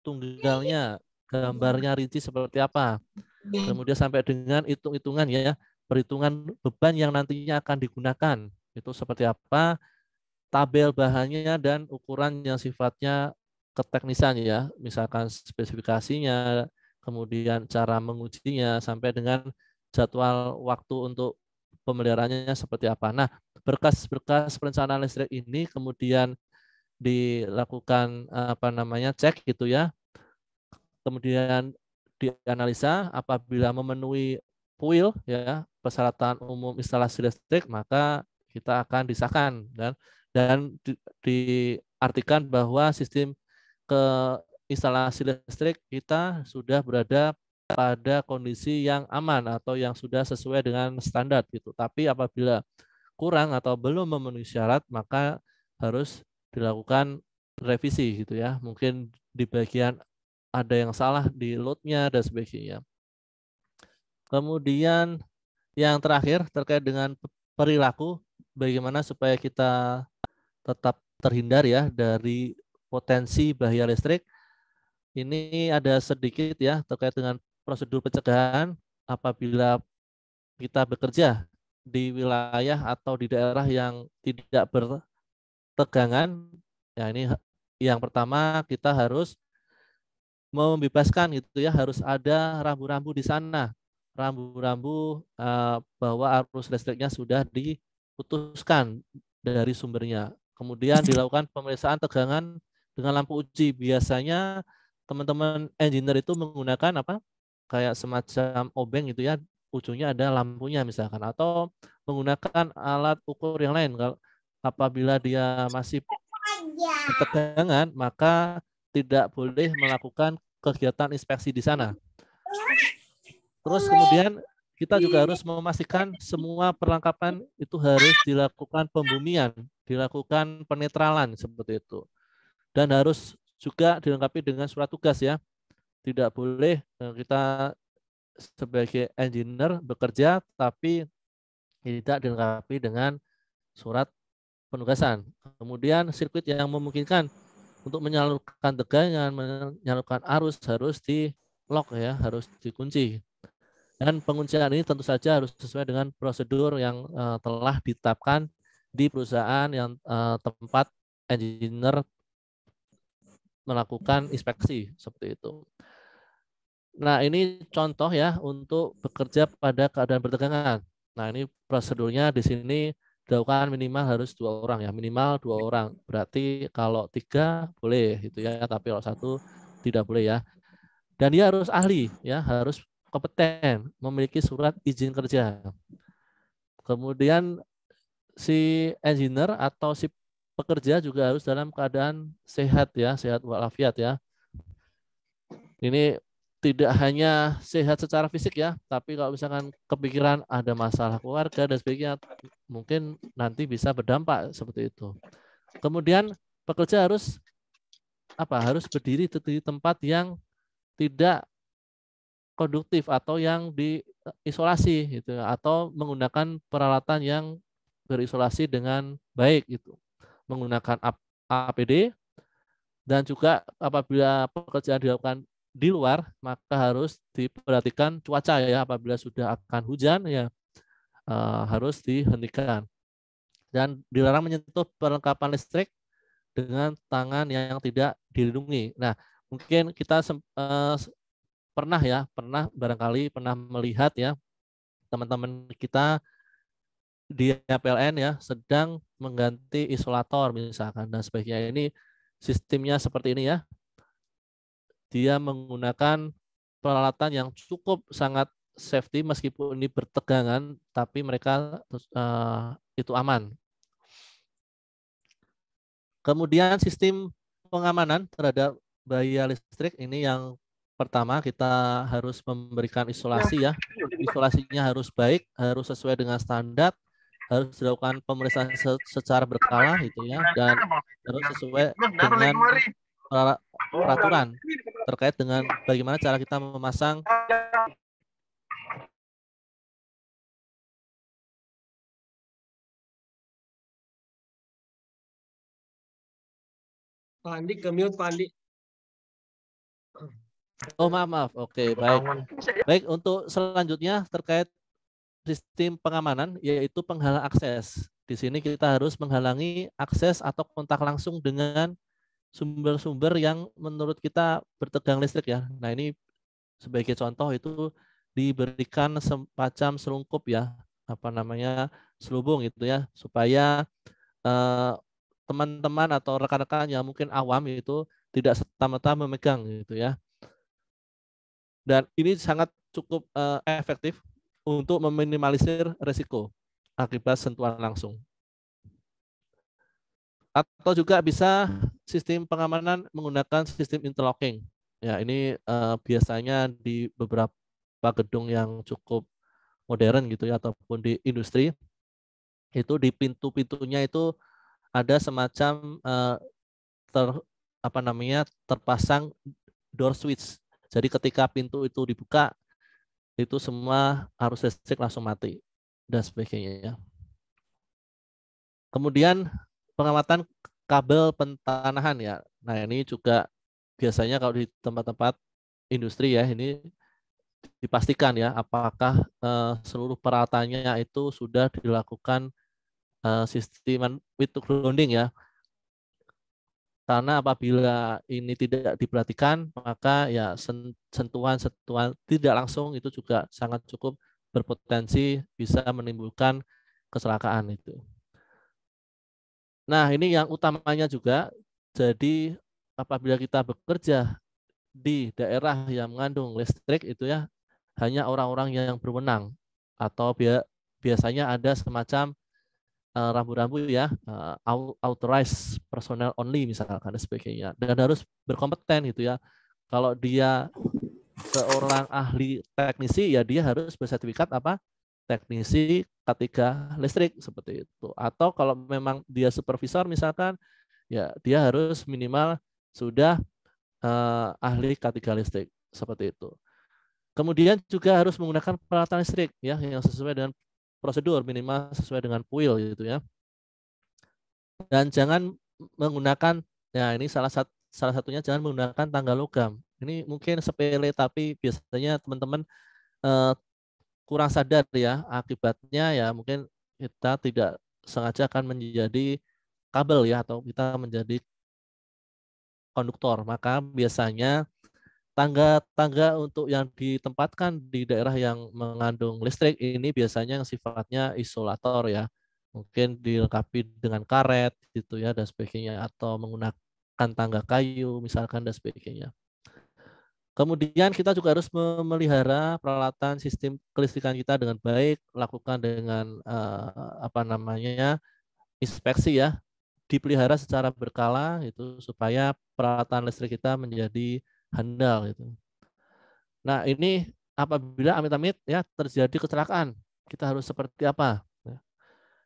tunggalnya, gambarnya rinci seperti apa. Kemudian sampai dengan hitung-hitungan ya, perhitungan beban yang nantinya akan digunakan. Itu seperti apa, tabel bahannya dan ukuran yang sifatnya keteknisan ya, misalkan spesifikasinya, kemudian cara mengujinya, sampai dengan jadwal waktu untuk pemeliharaannya seperti apa. Nah, berkas-berkas perencanaan listrik ini kemudian dilakukan apa namanya cek gitu ya, kemudian dianalisa, apabila memenuhi PUIL ya, persyaratan umum instalasi listrik, maka kita akan disahkan dan diartikan bahwa sistem ke instalasi listrik kita sudah berada pada kondisi yang aman atau yang sudah sesuai dengan standar gitu. Tapi apabila kurang atau belum memenuhi syarat, maka harus dilakukan revisi gitu ya. Mungkin di bagian ada yang salah di loadnya dan sebagainya. Kemudian yang terakhir terkait dengan perilaku, bagaimana supaya kita tetap terhindar ya dari potensi bahaya listrik. Ini ada sedikit ya terkait dengan prosedur pencegahan apabila kita bekerja di wilayah atau di daerah yang tidak bertegangan. Ya, ini yang pertama, kita harus membebaskan gitu ya, harus ada rambu-rambu di sana. Rambu-rambu bahwa arus listriknya sudah diputuskan dari sumbernya. Kemudian dilakukan pemeriksaan tegangan dengan lampu uji. Biasanya teman-teman engineer itu menggunakan apa? Kayak semacam obeng gitu ya, ujungnya ada lampunya misalkan, atau menggunakan alat ukur yang lain. Kalau apabila dia masih bertegangan, maka tidak boleh melakukan kegiatan inspeksi di sana. Terus kemudian kita juga harus memastikan semua perlengkapan itu harus dilakukan pembumian, dilakukan penetralan seperti itu. Dan harus juga dilengkapi dengan surat tugas ya. Tidak boleh kita sebagai engineer bekerja tapi tidak dilengkapi dengan surat penugasan. Kemudian sirkuit yang memungkinkan untuk menyalurkan tegangan, menyalurkan arus harus di lock ya, harus dikunci. Dan penguncian ini tentu saja harus sesuai dengan prosedur yang telah ditetapkan di perusahaan yang tempat engineer melakukan inspeksi seperti itu. Nah, ini contoh ya untuk bekerja pada keadaan bertegangan. Nah, ini prosedurnya di sini dilakukan minimal harus 2 orang ya, minimal 2 orang. Berarti kalau 3 boleh gitu ya, tapi kalau 1 tidak boleh ya. Dan dia harus ahli ya, harus kompeten, memiliki surat izin kerja. Kemudian si engineer atau si pekerja juga harus dalam keadaan sehat ya, sehat walafiat ya. Ini tidak hanya sehat secara fisik ya, tapi kalau misalkan kepikiran ada masalah keluarga dan sebagainya, mungkin nanti bisa berdampak seperti itu. Kemudian pekerja harus harus berdiri di tempat yang tidak konduktif atau yang diisolasi gitu, atau menggunakan peralatan yang berisolasi dengan baik gitu, menggunakan APD, dan juga apabila pekerjaan dilakukan di luar maka harus diperhatikan cuaca ya, apabila sudah akan hujan ya harus dihentikan, dan dilarang menyentuh perlengkapan listrik dengan tangan yang tidak dilindungi. Nah, mungkin kita pernah barangkali pernah melihat ya teman-teman kita di PLN ya sedang mengganti isolator misalkan dan sebagainya. Ini sistemnya seperti ini ya. Dia menggunakan peralatan yang cukup sangat safety meskipun ini bertegangan, tapi mereka itu aman. Kemudian sistem pengamanan terhadap bahaya listrik ini yang pertama kita harus memberikan isolasi ya. Isolasinya harus baik, harus sesuai dengan standar, harus dilakukan pemeriksaan secara berkala gitu ya, dan harus sesuai dengan peraturan terkait dengan bagaimana cara kita memasang Pak Andi ke mute, Pak Andi. Oh maaf. Oke, baik. Baik, untuk selanjutnya terkait sistem pengamanan yaitu penghalang akses. Di sini kita harus menghalangi akses atau kontak langsung dengan sumber-sumber yang menurut kita bertegang listrik ya. Nah, ini sebagai contoh itu diberikan semacam selungkup ya, selubung itu ya, supaya teman-teman atau rekan-rekan yang mungkin awam itu tidak serta-merta memegang gitu ya. Dan ini sangat cukup efektif untuk meminimalisir risiko akibat sentuhan langsung. Atau juga bisa sistem pengamanan menggunakan sistem interlocking. Ya, ini biasanya di beberapa gedung yang cukup modern gitu ya, ataupun di industri itu di pintu-pintunya itu ada semacam terpasang door switch. Jadi ketika pintu itu dibuka, itu semua arus listrik langsung mati dan sebagainya. Kemudian pengamatan kabel pentanahan ya. Nah, ini juga biasanya kalau di tempat-tempat industri ya, ini dipastikan ya apakah seluruh peralatannya itu sudah dilakukan sistem with grounding ya. Karena apabila ini tidak diperhatikan, maka ya sentuhan tidak langsung itu juga sangat cukup berpotensi bisa menimbulkan kecelakaan itu. Nah, ini yang utamanya juga, jadi apabila kita bekerja di daerah yang mengandung listrik itu ya, hanya orang-orang yang berwenang atau biasanya ada semacam rambu-rambu ya, authorized personnel only misalkan dan sebagainya, dan harus berkompeten gitu ya. Kalau dia seorang ahli teknisi, ya dia harus bersertifikat apa? Teknisi K3 listrik seperti itu. Atau kalau memang dia supervisor misalkan, ya dia harus minimal sudah ahli K3 listrik seperti itu. Kemudian juga harus menggunakan peralatan listrik ya yang sesuai dengan prosedur, minimal sesuai dengan PUIL gitu ya. Dan jangan menggunakan, ya ini salah satunya, jangan menggunakan tangga logam. Ini mungkin sepele tapi biasanya teman-teman kurang sadar ya, akibatnya ya mungkin kita tidak sengaja akan menjadi kabel ya, atau kita menjadi konduktor. Maka biasanya tangga-tangga untuk yang ditempatkan di daerah yang mengandung listrik ini biasanya yang sifatnya isolator ya. Mungkin dilengkapi dengan karet gitu ya dan sebagainya, atau menggunakan tangga kayu misalkan dan sebagainya. Kemudian kita juga harus memelihara peralatan sistem kelistrikan kita dengan baik, lakukan dengan inspeksi ya, dipelihara secara berkala itu supaya peralatan listrik kita menjadi handal gitu. Nah, ini apabila amit-amit ya terjadi kecelakaan, kita harus seperti apa?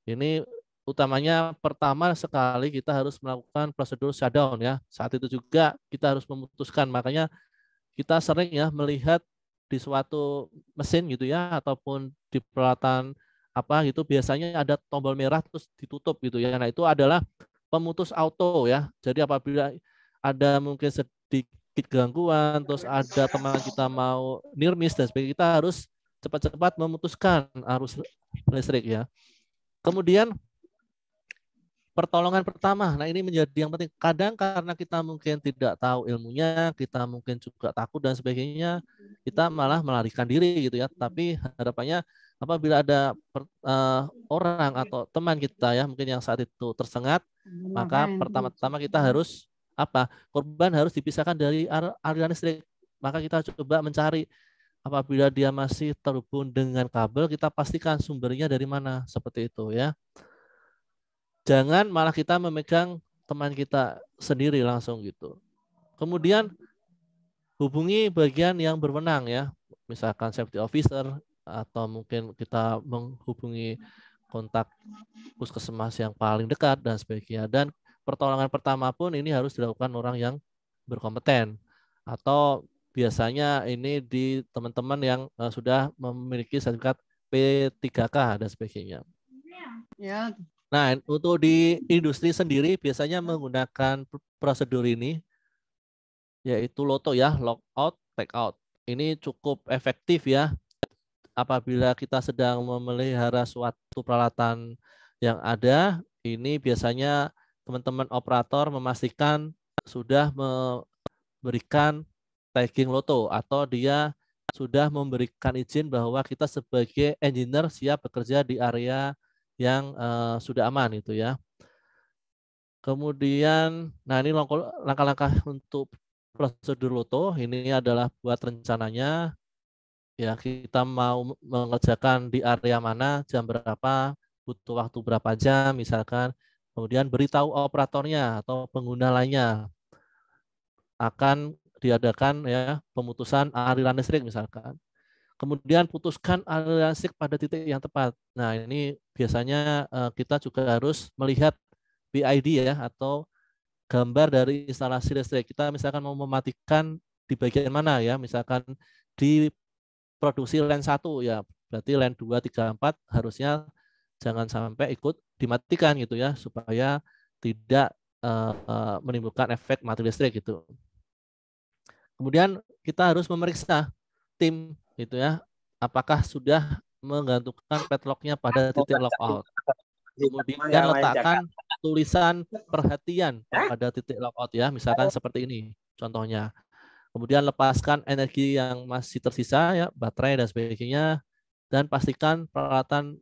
Ini utamanya pertama sekali kita harus melakukan prosedur shutdown ya. Saat itu juga kita harus memutuskan, makanya kita sering ya melihat di suatu mesin gitu ya, ataupun di peralatan apa gitu, biasanya ada tombol merah terus ditutup gitu ya. Nah, itu adalah pemutus auto ya. Jadi apabila ada mungkin sedikit gangguan, terus ada teman kita mau near miss dan sebagainya, kita harus cepat-cepat memutuskan arus listrik ya. Kemudian pertolongan pertama, nah ini menjadi yang penting. Kadang karena kita mungkin tidak tahu ilmunya, kita mungkin juga takut dan sebagainya, kita malah melarikan diri gitu ya. Tapi harapannya apabila ada orang atau teman kita ya mungkin yang saat itu tersengat, maka pertama-tama kita harus korban harus dipisahkan dari aliran listrik. Maka kita coba mencari, apabila dia masih terhubung dengan kabel, kita pastikan sumbernya dari mana, seperti itu ya. Jangan malah kita memegang teman kita sendiri langsung gitu. Kemudian hubungi bagian yang berwenang ya, misalkan safety officer, atau mungkin kita menghubungi kontak puskesmas yang paling dekat dan sebagainya. Dan pertolongan pertama pun ini harus dilakukan orang yang berkompeten, atau biasanya ini di teman-teman yang sudah memiliki sertifikat P3K dan sebagainya. Ya. Nah, untuk di industri sendiri biasanya menggunakan prosedur ini, yaitu LOTO ya, lock out, take out. Ini cukup efektif ya apabila kita sedang memelihara suatu peralatan yang ada. Ini biasanya teman-teman operator memastikan sudah memberikan tagging LOTO, atau dia sudah memberikan izin bahwa kita sebagai engineer siap bekerja di area yang sudah aman itu ya. Kemudian, nah ini langkah-langkah untuk prosedur LOTO. Ini adalah buat rencananya. Ya, kita mau mengerjakan di area mana, jam berapa, butuh waktu berapa jam misalkan. Kemudian beritahu operatornya atau pengguna lainnya akan diadakan ya pemutusan aliran listrik misalkan. Kemudian putuskan aliran listrik pada titik yang tepat. Nah, ini biasanya kita juga harus melihat BID ya, atau gambar dari instalasi listrik. Kita misalkan mau mematikan di bagian mana ya, misalkan di produksi line 1 ya, berarti line 2, 3, 4 harusnya jangan sampai ikut dimatikan gitu ya, supaya tidak menimbulkan efek mati listrik gitu. Kemudian kita harus memeriksa tim gitu ya, apakah sudah menggantungkan padlocknya pada titik lockout. Kemudian letakkan tulisan perhatian pada titik lockout ya, misalkan seperti ini contohnya. Kemudian lepaskan energi yang masih tersisa ya, baterai dan sebagainya, dan pastikan peralatan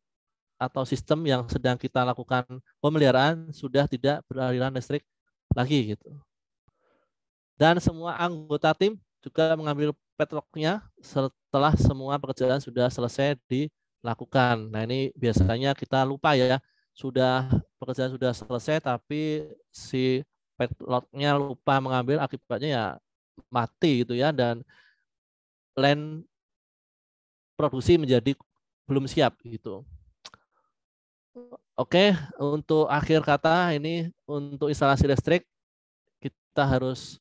atau sistem yang sedang kita lakukan pemeliharaan sudah tidak beraliran listrik lagi gitu. Dan semua anggota tim juga mengambil padlocknya setelah semua pekerjaan sudah selesai dilakukan. Nah, ini biasanya kita lupa ya, pekerjaan sudah selesai tapi si padlocknya lupa mengambil, akibatnya ya mati gitu ya, dan line produksi menjadi belum siap gitu. Oke, untuk akhir kata ini untuk instalasi listrik kita harus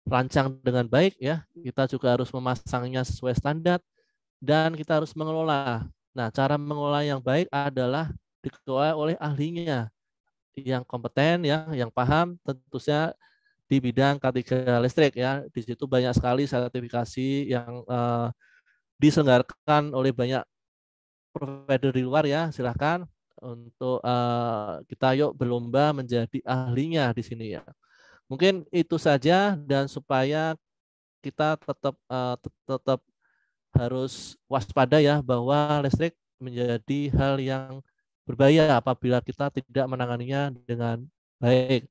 rancang dengan baik ya. Kita juga harus memasangnya sesuai standar dan kita harus mengelola. Nah, cara mengelola yang baik adalah dikelola oleh ahlinya yang kompeten ya, yang paham tentunya di bidang K3 listrik ya. Di situ banyak sekali sertifikasi yang diselenggarakan oleh banyak provider di luar ya. Silahkan untuk kita yuk berlomba menjadi ahlinya di sini ya. Mungkin itu saja dan supaya kita tetap harus waspada ya bahwa listrik menjadi hal yang berbahaya apabila kita tidak menanganinya dengan baik.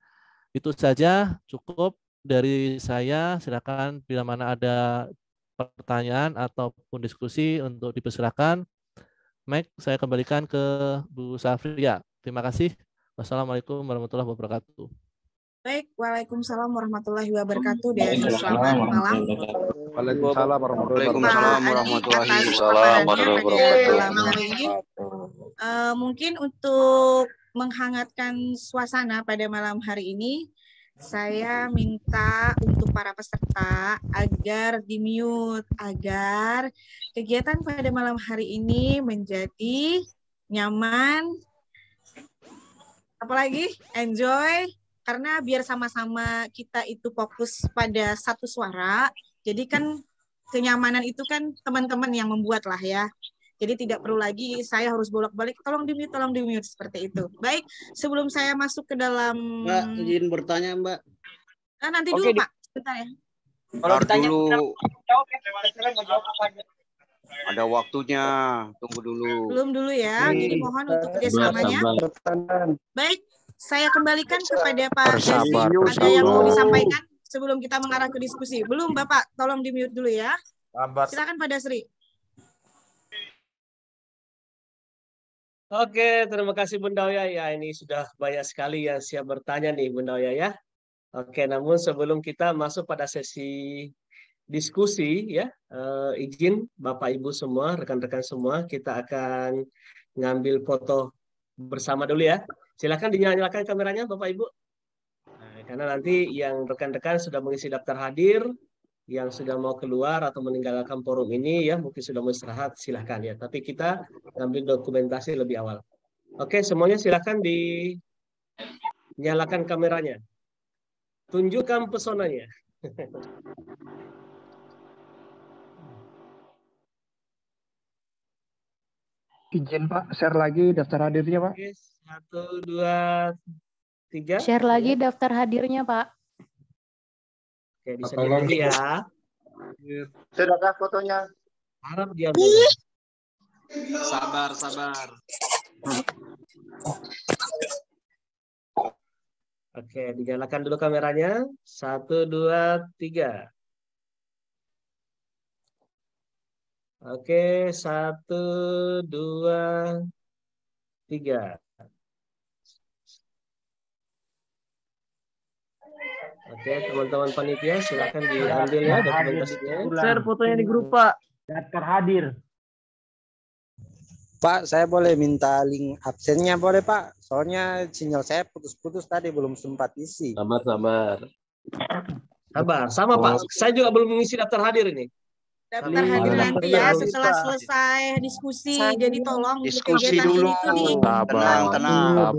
Itu saja cukup dari saya. Silakan bila mana ada pertanyaan ataupun diskusi untuk dipersilakan. Mike, saya kembalikan ke Bu Safria. Terima kasih. Wassalamualaikum warahmatullahi wabarakatuh. Baik, waalaikumsalam warahmatullahi wabarakatuh dan selamat malam. Waalaikumsalam warahmatullahi wabarakatuh. Malam hari ini. Mungkin untuk menghangatkan suasana pada malam hari ini, saya minta untuk para peserta agar di-mute, agar kegiatan pada malam hari ini menjadi nyaman, apalagi enjoy, karena biar sama-sama kita itu fokus pada satu suara. Jadi kan kenyamanan itu kan teman-teman yang membuat lah ya. Jadi tidak perlu lagi saya harus bolak-balik, tolong di-mute, seperti itu. Baik, sebelum saya masuk ke dalam... Mbak, izin bertanya, Mbak. Nah, nanti dulu, Pak. Sebentar ya. Kalau dulu. Ada waktunya, tunggu dulu. Belum dulu ya, jadi mohon untuk kerjasamanya. Baik, saya kembalikan kepada Pak Sri. Ada yang mau disampaikan sebelum kita mengarah ke diskusi? Belum, Bapak. Tolong di-mute dulu ya. Silakan Pak Dasri. Oke, terima kasih Bunda Oya. Ya, ini sudah banyak sekali yang siap bertanya nih Bunda Oya ya. Oke, namun sebelum kita masuk pada sesi diskusi ya, izin Bapak Ibu semua, rekan-rekan semua, kita akan ngambil foto bersama dulu ya. Silakan dinyalakan kameranya Bapak Ibu. Nah, karena nanti yang rekan-rekan sudah mengisi daftar hadir, yang sudah mau keluar atau meninggalkan forum ini ya mungkin sudah mau istirahat, silahkan ya. Tapi kita ngambil dokumentasi lebih awal. Oke, semuanya silahkan dinyalakan kameranya. Tunjukkan pesonanya. Izin Pak, share lagi daftar hadirnya Pak. Oke, 1, 2, 3. Share lagi daftar hadirnya Pak. Oke, bisa dilihat ya. Sudahkah fotonya? Harap dia Sabar. Oke, dinyalakan dulu kameranya. 1, 2, 3. Oke, 1, 2, 3. Oke, teman-teman panitia silakan diambil ya dokumentasinya. Share fotonya di grup Pak. Daftar hadir. Pak, saya boleh minta link absennya boleh Pak? Soalnya sinyal saya putus-putus tadi belum sempat isi. Sabar, sama Pak. Saya juga belum mengisi daftar hadir ini. Daftar hadir nanti ya setelah selesai diskusi. Jadi tolong diskusi kegiatan dulu. ini tuh Tenang.